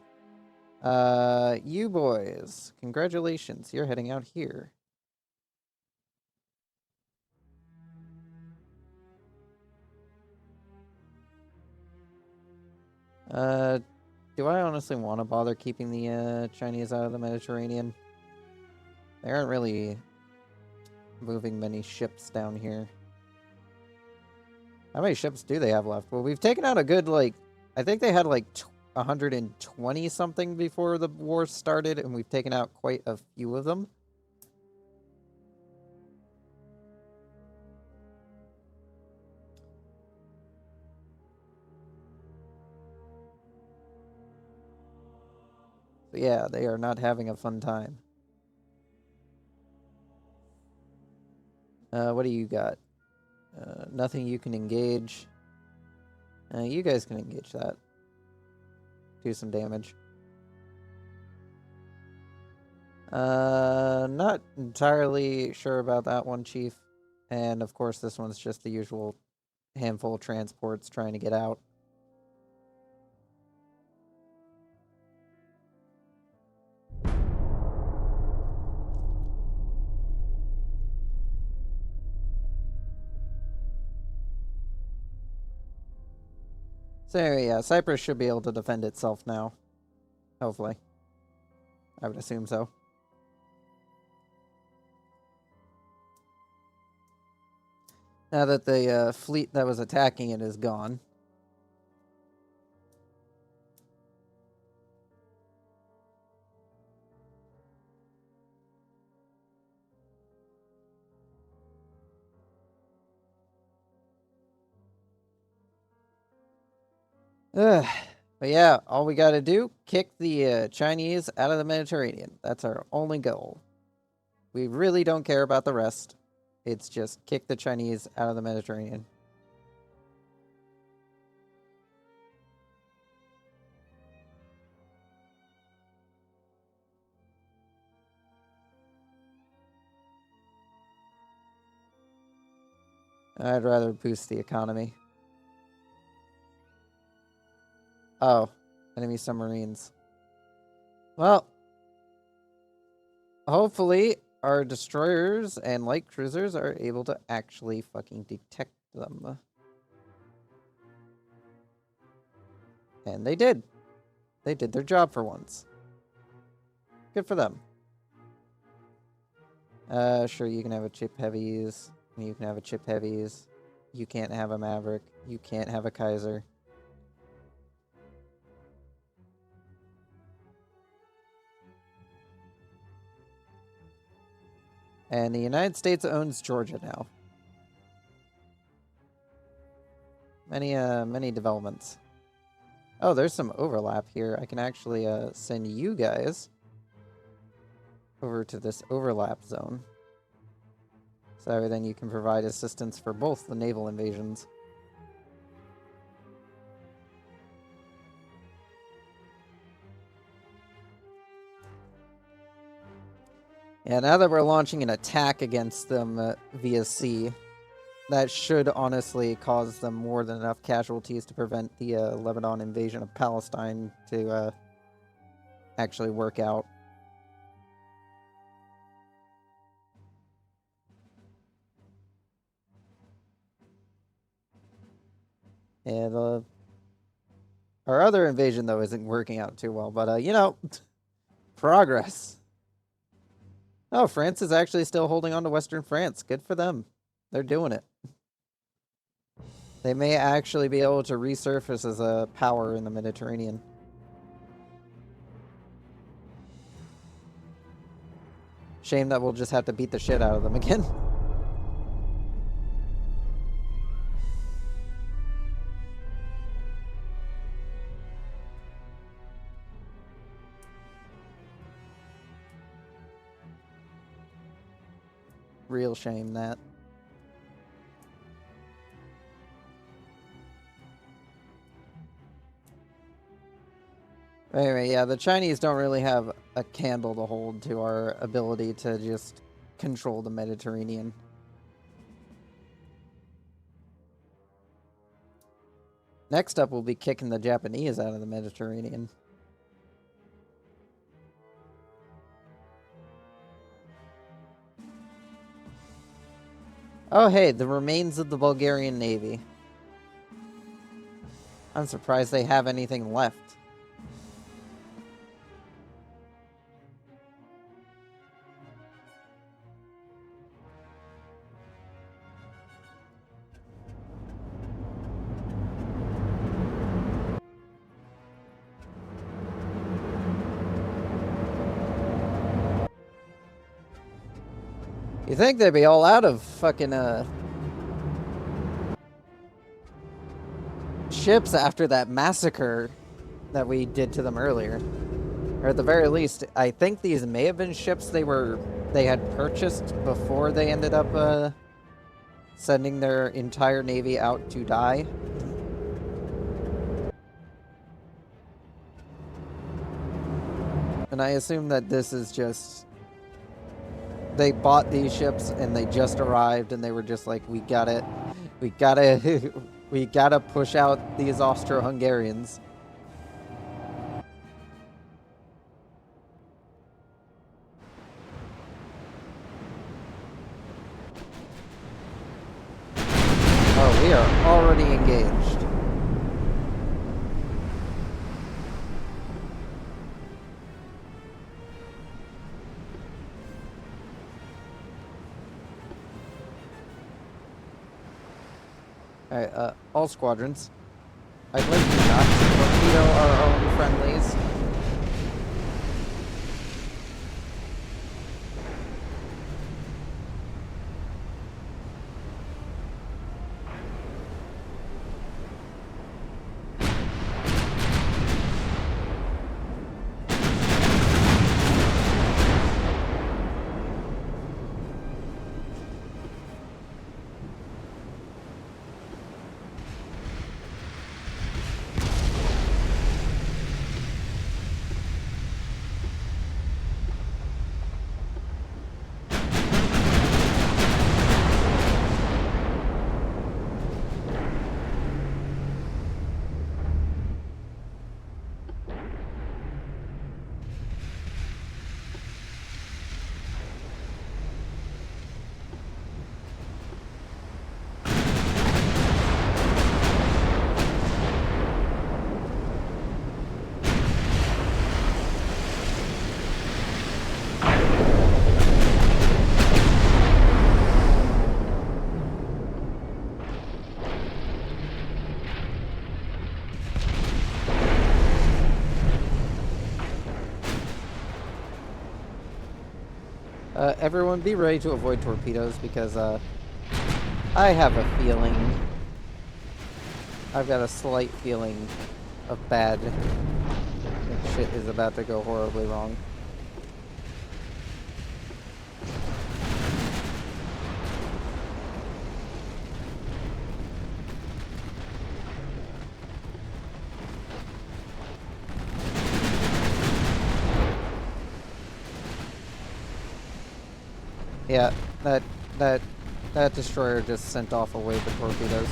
You boys, congratulations, you're heading out here. Do I honestly want to bother keeping the Chinese out of the Mediterranean? They aren't really moving many ships down here. How many ships do they have left? Well, we've taken out a good, like, I think they had like 120 something before the war started, and we've taken out quite a few of them. So yeah, they are not having a fun time. What do you got? Nothing you can engage. You guys can engage that. Do some damage. Not entirely sure about that one, Chief. And of course, this one's just the usual handful of transports trying to get out. So yeah, Cyprus should be able to defend itself now. Hopefully. I would assume so. Now that the fleet that was attacking it is gone. Ugh. But yeah, all we gotta do, kick the Chinese out of the Mediterranean. That's our only goal. We really don't care about the rest. It's just kick the Chinese out of the Mediterranean. I'd rather boost the economy. Oh, enemy submarines. Well, hopefully our destroyers and light cruisers are able to actually fucking detect them. And they did. They did their job for once. Good for them. Sure, you can have a chip heavies. You can have a chip heavies. You can't have a Maverick. You can't have a Kaiser. And the United States owns Georgia now. Many developments. Oh, there's some overlap here. I can actually send you guys over to this overlap zone. So then you can provide assistance for both the naval invasions. Yeah, now that we're launching an attack against them via sea, that should honestly cause them more than enough casualties to prevent the Lebanon invasion of Palestine to actually work out. And our other invasion, though, isn't working out too well. But, you know, progress. Oh, France is actually still holding on to Western France. Good for them. They're doing it. They may actually be able to resurface as a power in the Mediterranean. Shame that we'll just have to beat the shit out of them again. Real shame, that. Anyway, yeah, the Chinese don't really have a candle to hold to our ability to just control the Mediterranean. Next up, we'll be kicking the Japanese out of the Mediterranean. Oh, hey, the remains of the Bulgarian Navy. I'm surprised they have anything left. You think they'd be all out of fucking, ships after that massacre that we did to them earlier. Or at the very least, I think these may have been ships they had purchased before they ended up, sending their entire navy out to die. And I assume that this is just... They bought these ships and they just arrived and they were just like, we gotta push out these Austro-Hungarians. Oh, we are already engaged. Alright, all squadrons. I'd like you not to torpedo our own friendlies. Everyone be ready to avoid torpedoes because, I have a feeling... I've got a slight feeling of bad... shit is about to go horribly wrong. Yeah, that destroyer just sent off a wave of torpedoes.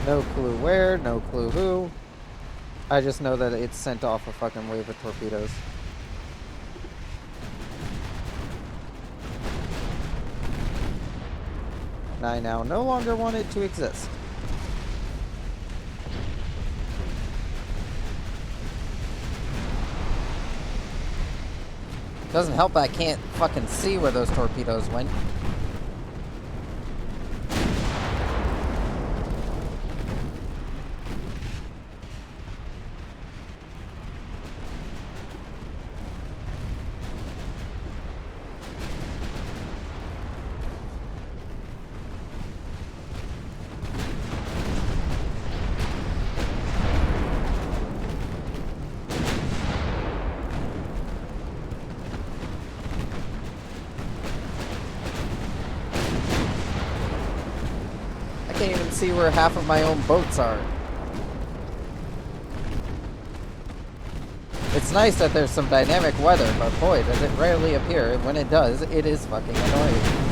No clue where, no clue who. I just know that it sent off a fucking wave of torpedoes. And I now no longer want it to exist. Doesn't help I can't fucking see where those torpedoes went. I can't even see where half of my own boats are. It's nice that there's some dynamic weather, but boy, does it rarely appear. And when it does, it is fucking annoying.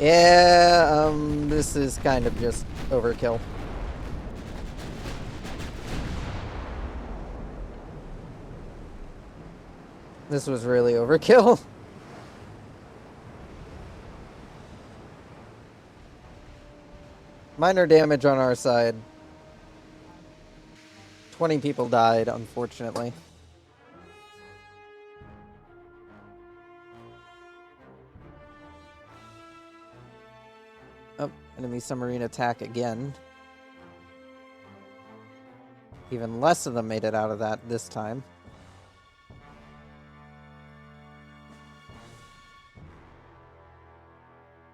Yeah, this is kind of just overkill. This was really overkill. Minor damage on our side. 20 people died, unfortunately. Oh, enemy submarine attack again. Even less of them made it out of that this time.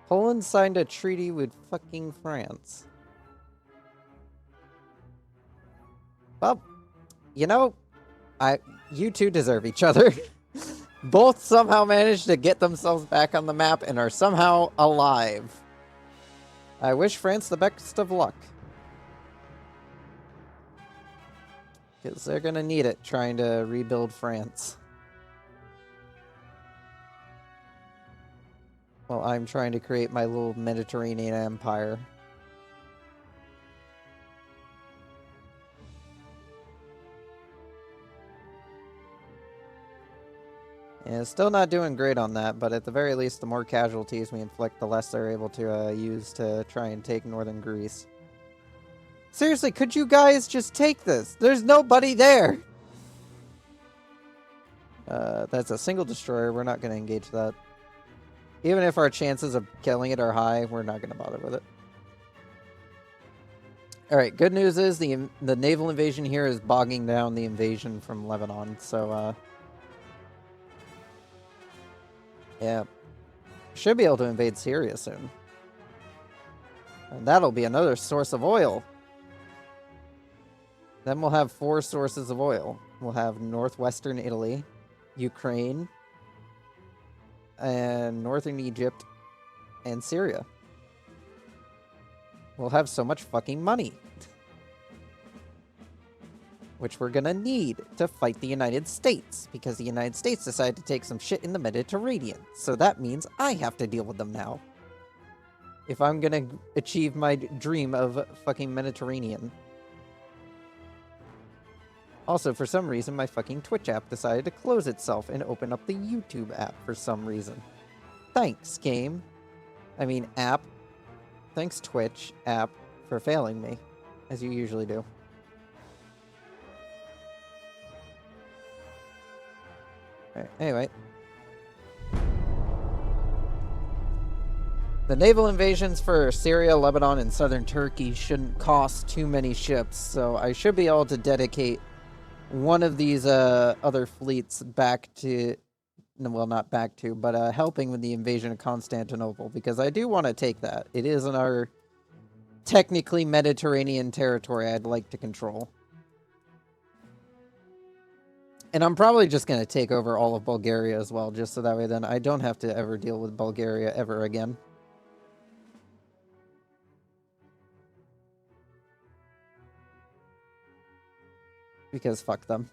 Poland signed a treaty with fucking France. Well, you know, you two deserve each other. Both somehow managed to get themselves back on the map and are somehow alive. I wish France the best of luck. Because they're gonna need it trying to rebuild France. Well, I'm trying to create my little Mediterranean empire. Yeah, still not doing great on that, but at the very least, the more casualties we inflict, the less they're able to use to try and take northern Greece. Seriously, could you guys just take this? There's nobody there! That's a single destroyer. We're not going to engage that. Even if our chances of killing it are high, we're not going to bother with it. Alright, good news is the naval invasion here is bogging down the invasion from Lebanon, so, yeah. Should be able to invade Syria soon. And that'll be another source of oil. Then we'll have 4 sources of oil. We'll have northwestern Italy, Ukraine, and northern Egypt, and Syria. We'll have so much fucking money. which we're gonna need to fight the United States, because the United States decided to take some shit in the Mediterranean. So that means I have to deal with them now. If I'm gonna achieve my dream of fucking Mediterranean. Also, for some reason, my fucking Twitch app decided to close itself and open up the YouTube app for some reason. Thanks, game. I mean, app. Thanks, Twitch app, for failing me, as you usually do. Alright, anyway. The naval invasions for Syria, Lebanon, and southern Turkey shouldn't cost too many ships, so I should be able to dedicate one of these other fleets back to, well, not back to, but helping with the invasion of Constantinople, because I do want to take that. It is in our technically Mediterranean territory I'd like to control. And I'm probably just going to take over all of Bulgaria as well, just so that way then I don't have to ever deal with Bulgaria ever again. Because fuck them.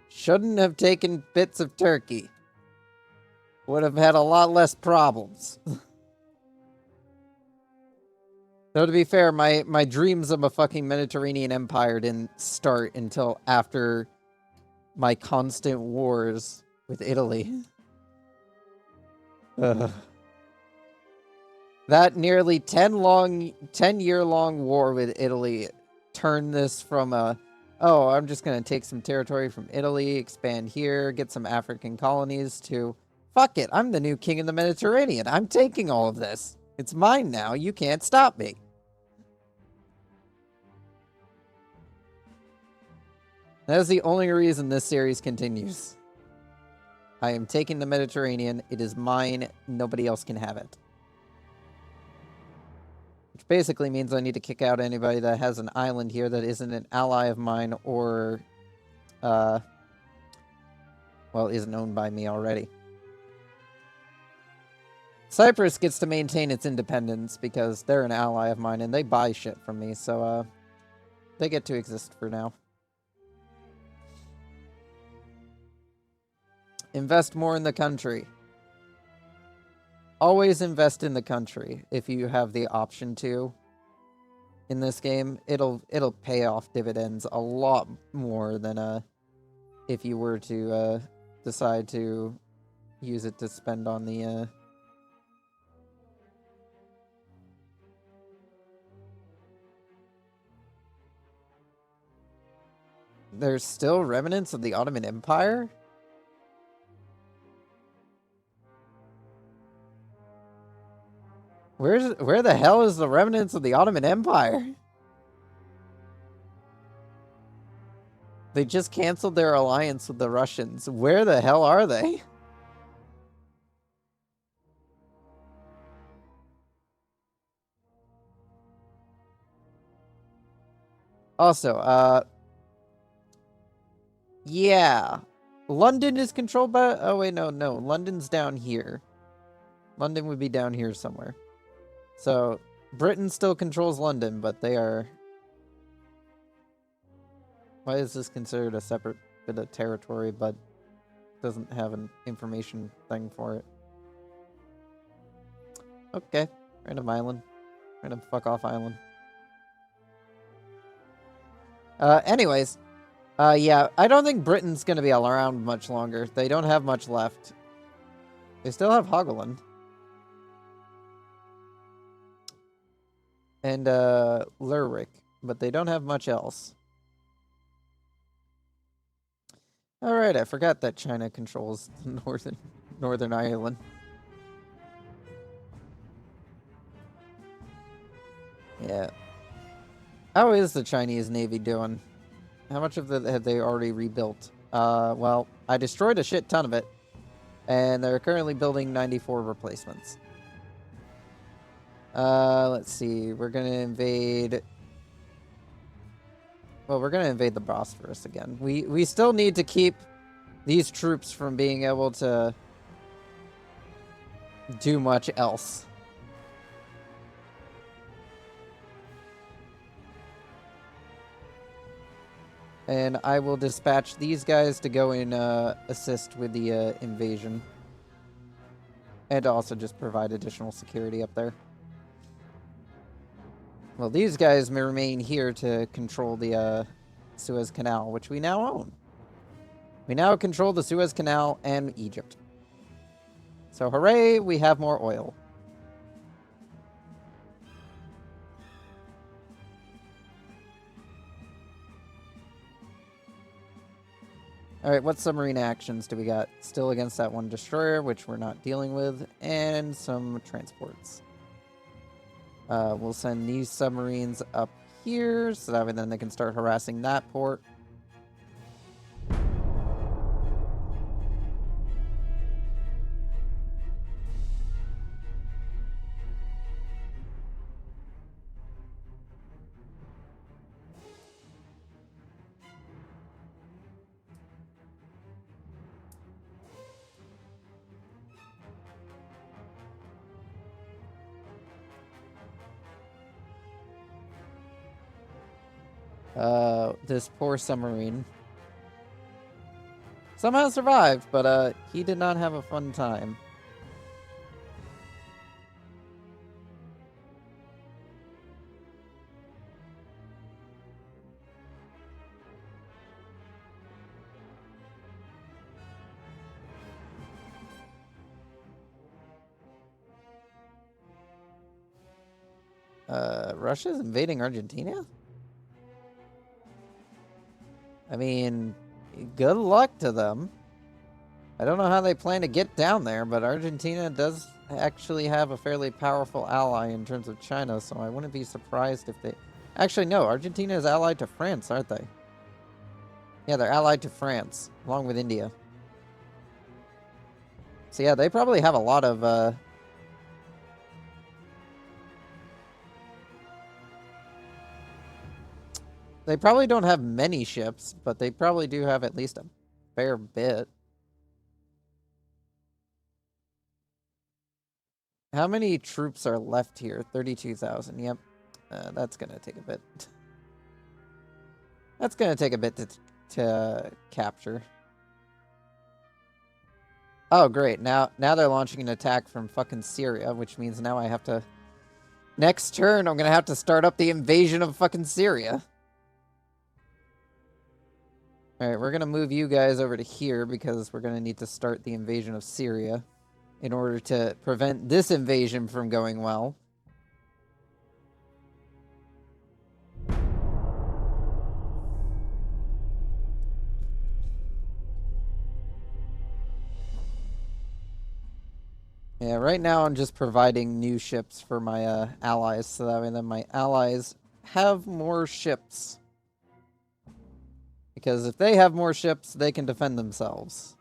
Shouldn't have taken bits of Turkey. Would have had a lot less problems. Though to be fair, my dreams of a fucking Mediterranean empire didn't start until after my constant wars with Italy. That nearly 10-year-long war with Italy turned this from a, oh, I'm just going to take some territory from Italy, expand here, get some African colonies, to, fuck it, I'm the new king of the Mediterranean. I'm taking all of this. It's mine now. You can't stop me. That is the only reason this series continues. I am taking the Mediterranean. It is mine. Nobody else can have it. Which basically means I need to kick out anybody that has an island here that isn't an ally of mine or, well, isn't owned by me already. Cyprus gets to maintain its independence because they're an ally of mine and they buy shit from me, so, they get to exist for now. Invest more in the country. Always invest in the country if you have the option to. In this game, it'll pay off dividends a lot more than if you were to decide to use it to spend on the There's still remnants of the Ottoman Empire? Where the hell is the remnants of the Ottoman Empire? They just canceled their alliance with the Russians. Where the hell are they? Also, yeah. London is controlled by... Oh, wait, no. London's down here. London would be down here somewhere. So, Britain still controls London, but they are... Why is this considered a separate bit of territory, but doesn't have an information thing for it? Okay. Random island. Random fuck off island. Anyways. Yeah, I don't think Britain's gonna be around much longer. They don't have much left. They still have Hogland. And, Lerwick. But they don't have much else. Alright, I forgot that China controls Northern Ireland. Yeah. How is the Chinese Navy doing? How much of it have they already rebuilt? Well, I destroyed a shit ton of it. And they're currently building 94 replacements. Let's see. We're gonna invade... Well, we're gonna invade the Bosphorus again. We still need to keep these troops from being able to do much else. And I will dispatch these guys to go and assist with the invasion. And also just provide additional security up there. Well, these guys may remain here to control the Suez Canal, which we now own. We now control the Suez Canal and Egypt. So hooray, we have more oil. Alright, what submarine actions do we got? Still against that one destroyer, which we're not dealing with, and some transports. We'll send these submarines up here, so that way then they can start harassing that port. This poor submarine somehow survived, but he did not have a fun time. Russia's invading Argentina? I mean, good luck to them. I don't know how they plan to get down there, but Argentina does actually have a fairly powerful ally in terms of China, so I wouldn't be surprised if they... Actually, no, Argentina is allied to France, aren't they? Yeah, they're allied to France, along with India. So yeah, they probably have a lot of, They probably don't have many ships, but they probably do have at least a fair bit. How many troops are left here? 32,000. Yep. That's going to take a bit. That's going to take a bit to capture. Oh, great. Now they're launching an attack from fucking Syria, which means now I have to... Next turn, I'm going to have to start up the invasion of fucking Syria. Alright, we're going to move you guys over to here because we're going to need to start the invasion of Syria in order to prevent this invasion from going well. Yeah, right now I'm just providing new ships for my allies, so that way then my allies have more ships. Because if they have more ships, they can defend themselves.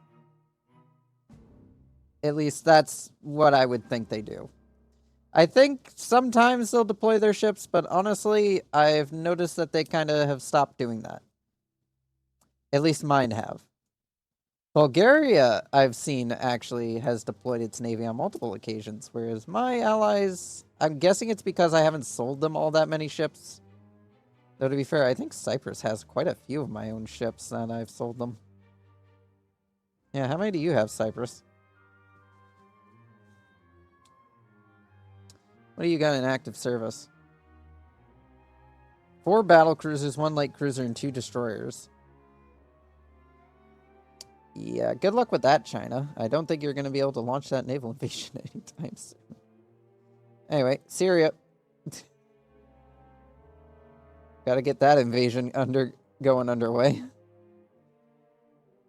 At least that's what I would think they do. I think sometimes they'll deploy their ships, but honestly, I've noticed that they kind of have stopped doing that. At least mine have. Bulgaria, I've seen, actually has deployed its navy on multiple occasions, whereas my allies, I'm guessing it's because I haven't sold them all that many ships. Though to be fair, I think Cyprus has quite a few of my own ships, and I've sold them. Yeah, how many do you have, Cyprus? What do you got in active service? 4 battle cruisers, 1 light cruiser, and 2 destroyers. Yeah, good luck with that, China. I don't think you're going to be able to launch that naval invasion anytime soon. Anyway, Syria. Gotta get that invasion going underway.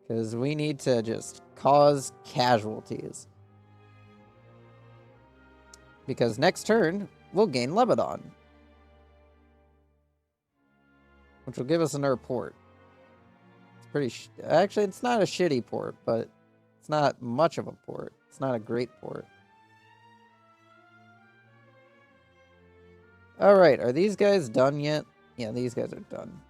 Because we need to just cause casualties. Because next turn, we'll gain Lebanon. Which will give us another port. It's pretty... Actually, it's not a shitty port, but it's not much of a port. It's not a great port. Alright, are these guys done yet? Yeah, these guys are done.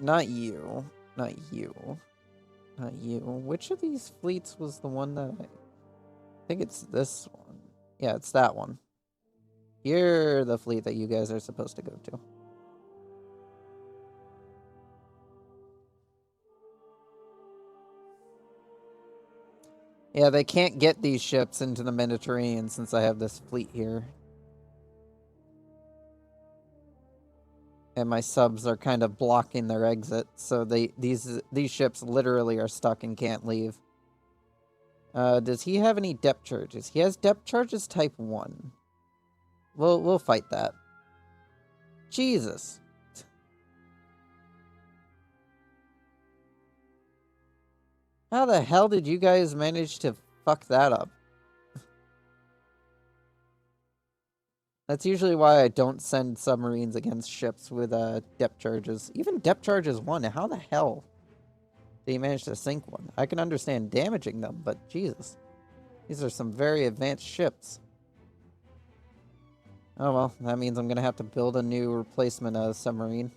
Not you. Not you. Not you. Which of these fleets was the one that I think it's this one. Yeah, it's that one. You're the fleet that you guys are supposed to go to. Yeah, they can't get these ships into the Mediterranean since I have this fleet here. And my subs are kind of blocking their exit, so these ships literally are stuck and can't leave. Does he have any depth charges? He has depth charges type 1. We'll fight that. Jesus. How the hell did you guys manage to fuck that up? That's usually why I don't send submarines against ships with depth charges. Even depth charges 1, how the hell did he manage to sink one? I can understand damaging them, but Jesus. These are some very advanced ships. Oh well, that means I'm gonna have to build a new replacement submarine.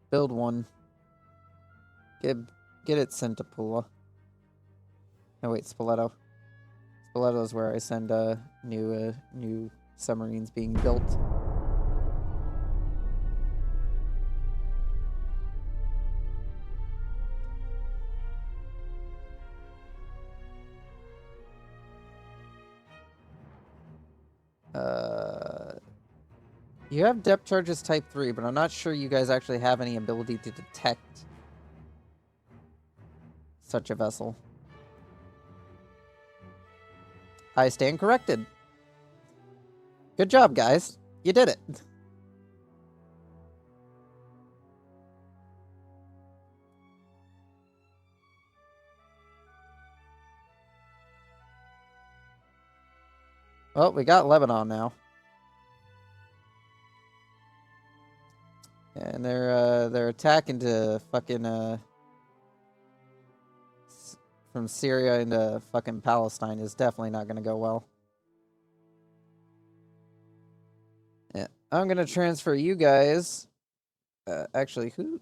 Build one. Get it sent to Pula. Oh wait, Spoleto. Spoleto is where I send new submarines being built. You have depth charges type 3, but I'm not sure you guys actually have any ability to detect such a vessel. I stand corrected. Good job, guys. You did it. Well, we got Lebanon now. And they're attacking to fucking from Syria into fucking Palestine is definitely not gonna go well. Yeah, I'm gonna transfer you guys. Actually, who?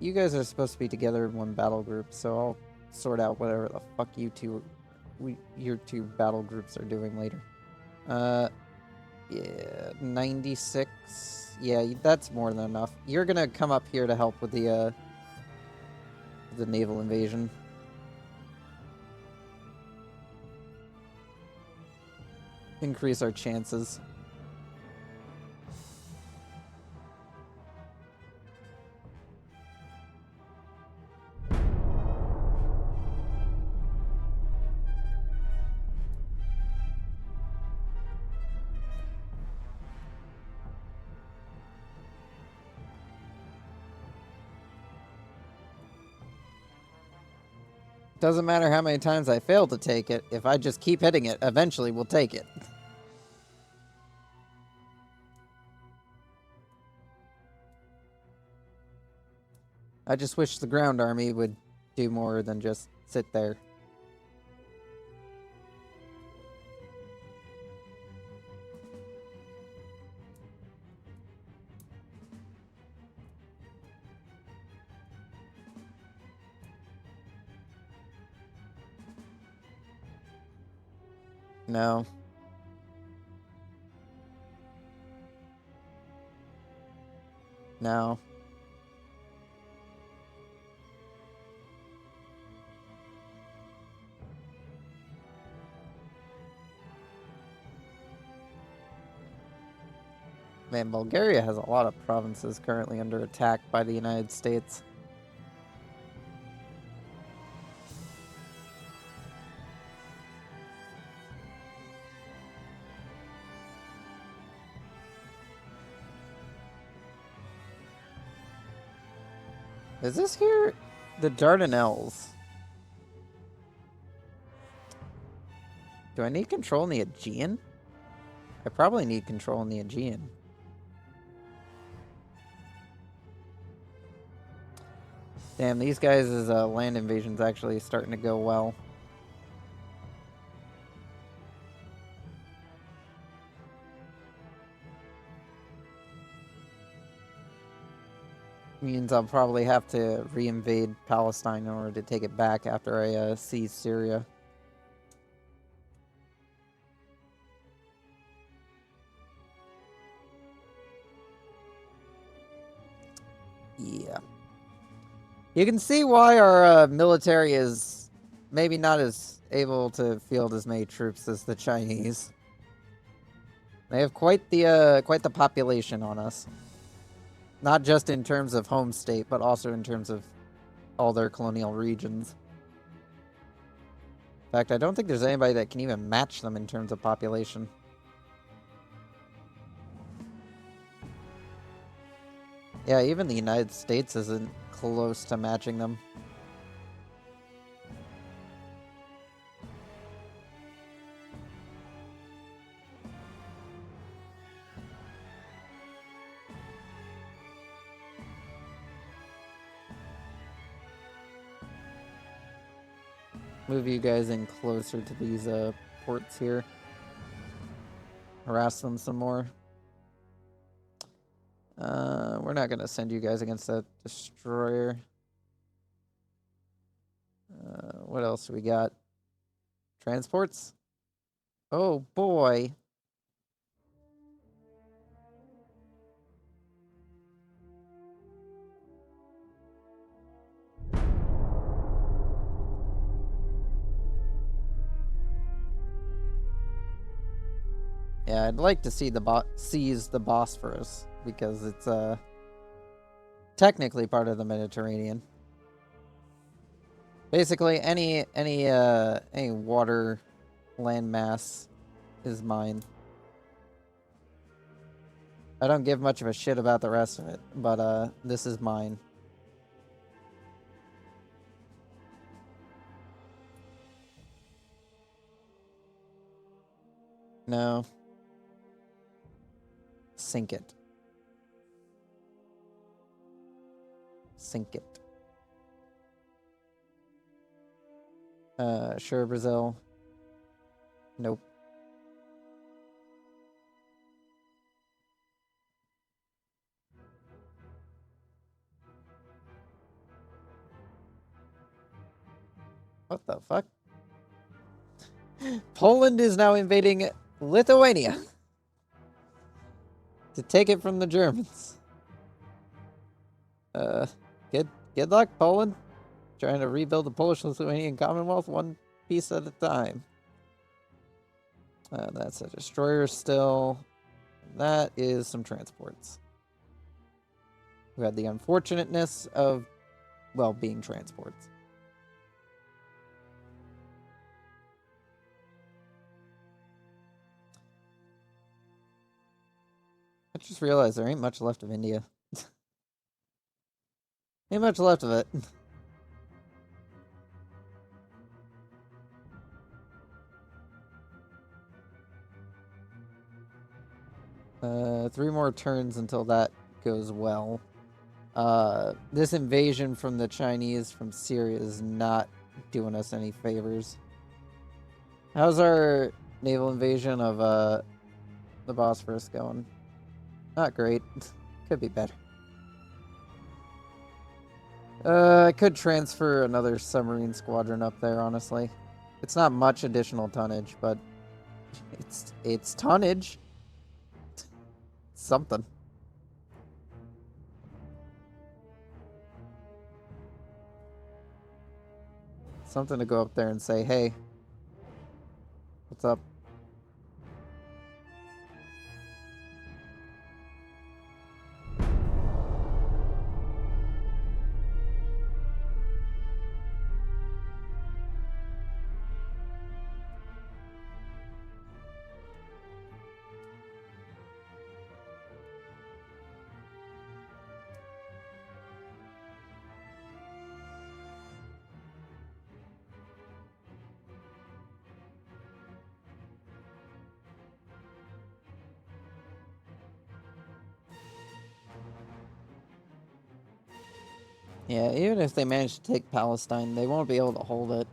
You guys are supposed to be together in one battle group, so I'll sort out whatever the fuck your two battle groups are doing later. Yeah, 96. Yeah, that's more than enough. You're gonna come up here to help with the naval invasion. Increase our chances. Doesn't matter how many times I fail to take it, if I just keep hitting it, eventually we'll take it. I just wish the ground army would do more than just sit there. No. No. Man, Bulgaria has a lot of provinces currently under attack by the United States. Is this here the Dardanelles? Do I need control in the Aegean? I probably need control in the Aegean. Damn, these guys' land invasion's actually starting to go well. Means I'll probably have to re-invade Palestine in order to take it back after I seize Syria. Yeah. You can see why our military is maybe not as able to field as many troops as the Chinese. They have quite the population on us. Not just in terms of home state, but also in terms of all their colonial regions. In fact, I don't think there's anybody that can even match them in terms of population. Yeah, even the United States isn't close to matching them. Move you guys in closer to these ports here. Harass them some more. We're not gonna send you guys against that destroyer. What else do we got? Transports? Oh boy. Yeah, I'd like to see seize the Bosphorus because it's technically part of the Mediterranean. Basically, any water landmass is mine. I don't give much of a shit about the rest of it, but this is mine. No. Sink it. Sink it. Sure, Brazil. Nope. What the fuck? Poland is now invading Lithuania to take it from the Germans. Good luck, Poland. Trying to rebuild the Polish-Lithuanian Commonwealth one piece at a time. That's a destroyer still. That is some transports. Who had the unfortunateness of, well, being transports. I just realized there ain't much left of India. Ain't much left of it. 3 more turns until that goes well. This invasion from the Chinese from Syria is not doing us any favors. How's our naval invasion of the Bosphorus going? Not great. Could be better. I could transfer another submarine squadron up there, honestly. It's not much additional tonnage, but it's tonnage. Something. Something to go up there and say, hey, what's up? Yeah, even if they manage to take Palestine, they won't be able to hold it.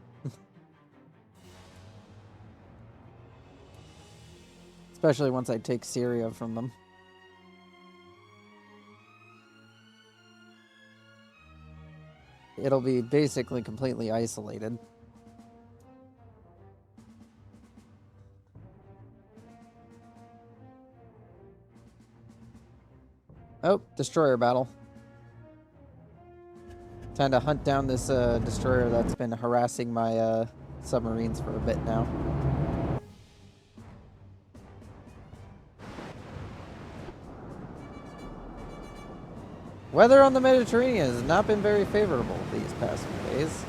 Especially once I take Syria from them. It'll be basically completely isolated. Oh, destroyer battle. Time to hunt down this destroyer that's been harassing my submarines for a bit now. Weather on the Mediterranean has not been very favorable these past few days.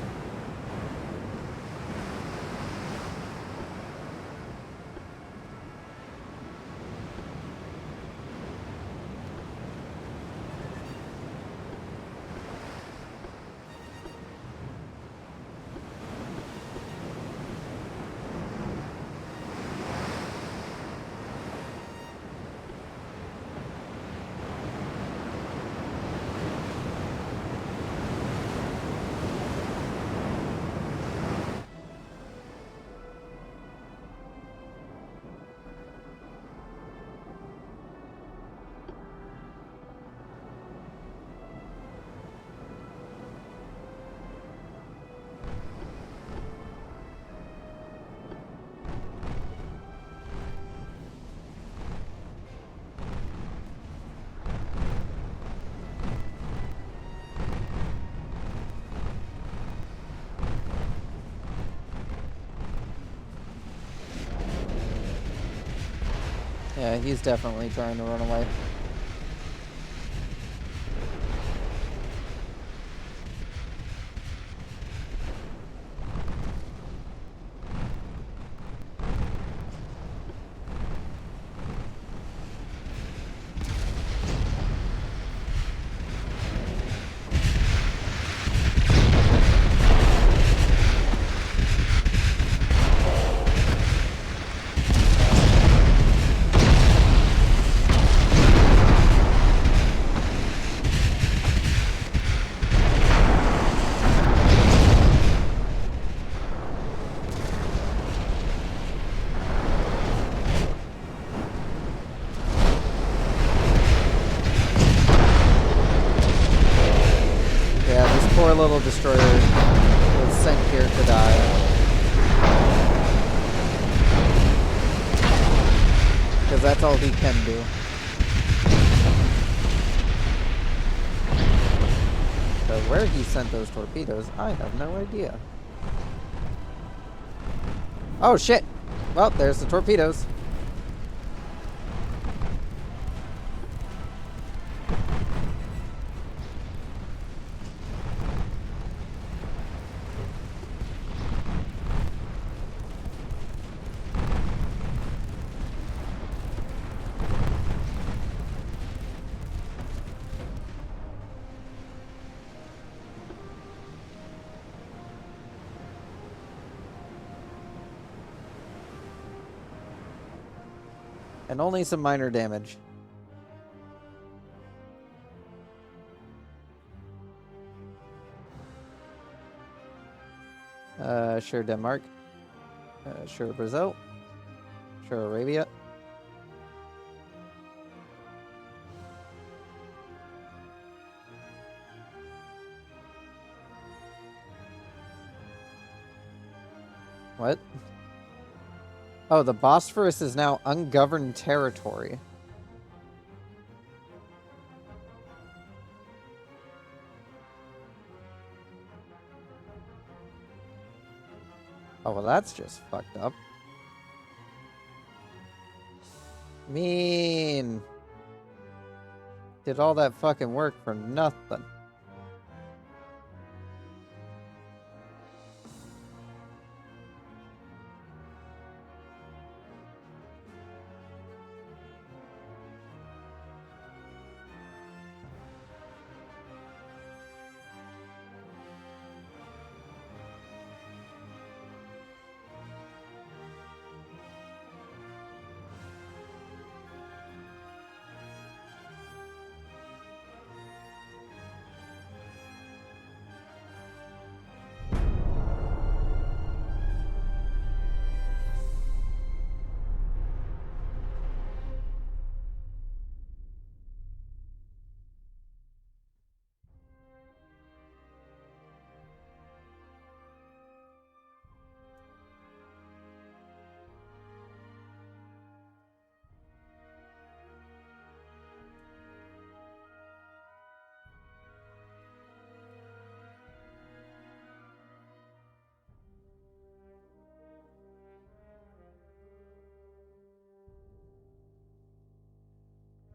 Yeah, he's definitely trying to run away. Poor little destroyer was sent here to die. Because that's all he can do. So where he sent those torpedoes, I have no idea. Oh shit! Well, there's the torpedoes. And only some minor damage. Sure Denmark. Sure Brazil. Sure Arabia. What? Oh, the Bosphorus is now ungoverned territory. Oh, well, that's just fucked up. Mean. Did all that fucking work for nothing.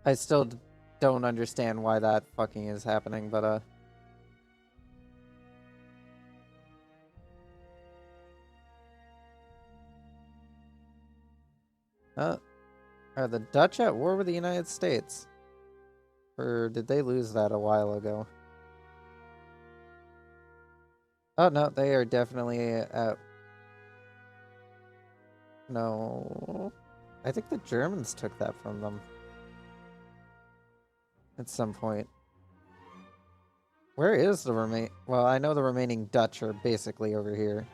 I still don't understand why that fucking is happening, but are the Dutch at war with the United States? Or did they lose that a while ago? Oh, no, they are definitely at... No. I think the Germans took that from them. At some point. Where is the remain... Well, I know the remaining Dutch are basically over here.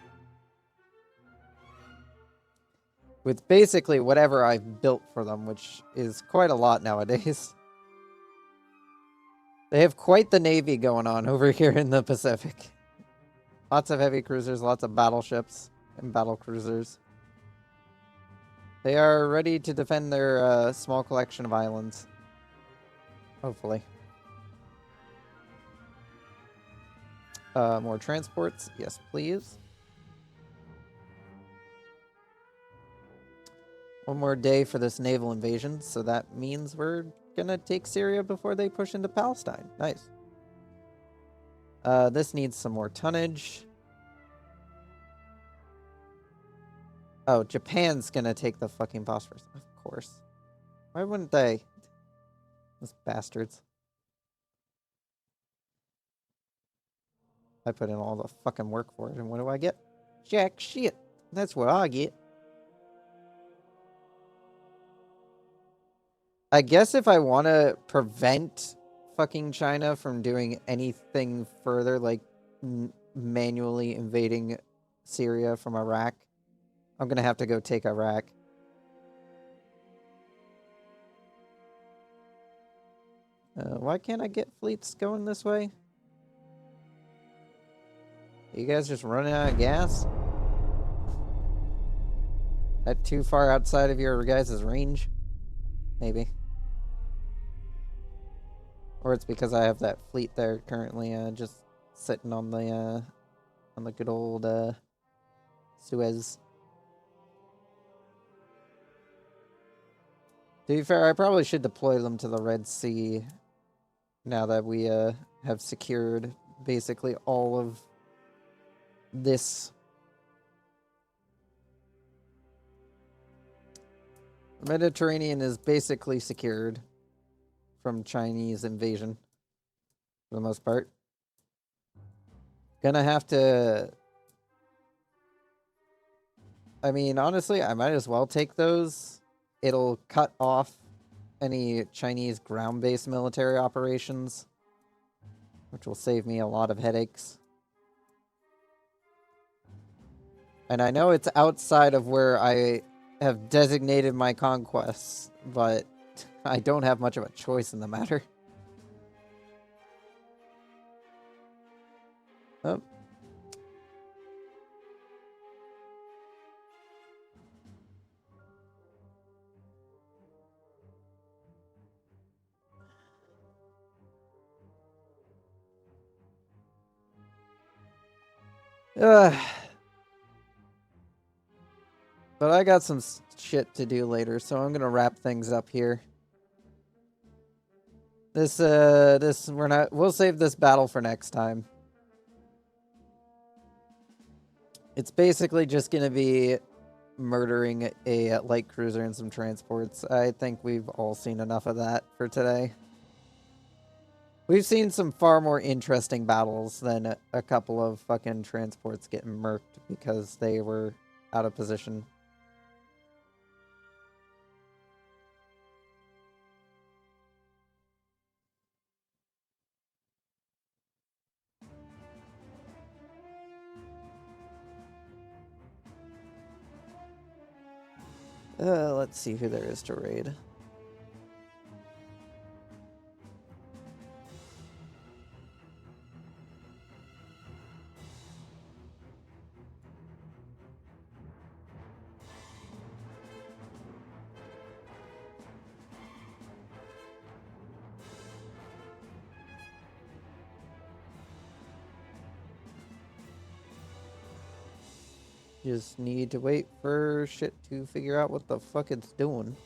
With basically whatever I've built for them, which is quite a lot nowadays. They have quite the navy going on over here in the Pacific. Lots of heavy cruisers, lots of battleships and battle cruisers. They are ready to defend their small collection of islands. Hopefully. More transports. Yes, please. One more day for this naval invasion, so that means we're gonna take Syria before they push into Palestine. Nice. This needs some more tonnage. Oh, Japan's gonna take the fucking Bosphorus. Of course. Why wouldn't they? Those bastards. I put in all the fucking work for it, and what do I get? Jack shit. That's what I get. I guess if I want to prevent fucking China from doing anything further, like manually invading Syria from Iraq, I'm gonna have to go take Iraq. Why can't I get fleets going this way? Are you guys just running out of gas? That too far outside of your guys' range? Maybe. Or it's because I have that fleet there currently, just sitting on the good old Suez. To be fair, I probably should deploy them to the Red Sea now that we have secured basically all of this. The Mediterranean is basically secured from Chinese invasion for the most part. Gonna have to... I mean, honestly, I might as well take those. It'll cut off any Chinese ground-based military operations, which will save me a lot of headaches. And I know it's outside of where I have designated my conquests, but I don't have much of a choice in the matter. Oh. But I got some shit to do later, so I'm gonna wrap things up here. We'll save this battle for next time. It's basically just gonna be murdering a light cruiser and some transports. I think we've all seen enough of that for today. We've seen some far more interesting battles than a couple of fucking transports getting murked because they were out of position. Let's see who there is to raid. Just need to wait for shit to figure out what the fuck it's doing.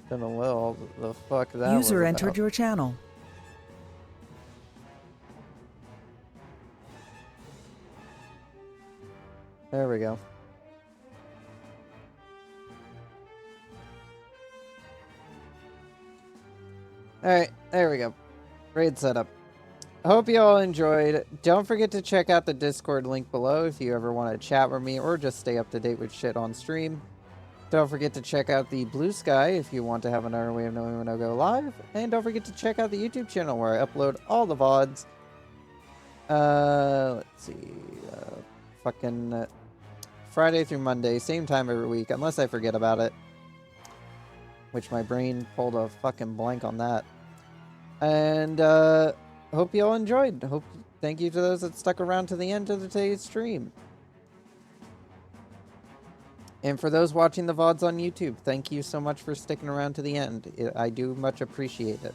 Gonna will the fuck that User was entered about. your channel. There we go. Alright, there we go. Great setup. I hope you all enjoyed. Don't forget to check out the Discord link below if you ever want to chat with me or just stay up to date with shit on stream. Don't forget to check out the Blue Sky if you want to have another way of knowing when I go live. And don't forget to check out the YouTube channel where I upload all the VODs. Let's see. Fucking Friday through Monday, same time every week, unless I forget about it. Which my brain pulled a fucking blank on that. And hope you all enjoyed. Thank you to those that stuck around to the end of today's stream. And for those watching the VODs on YouTube, thank you so much for sticking around to the end. I do much appreciate it.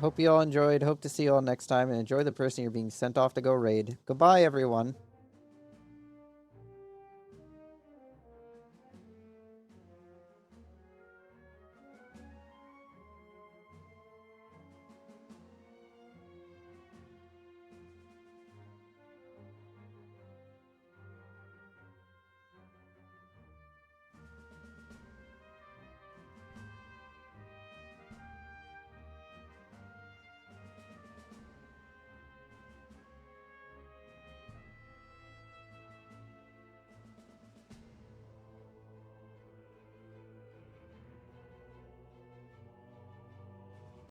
Hope you all enjoyed. Hope to see you all next time. And enjoy the person you're being sent off to go raid. Goodbye, everyone.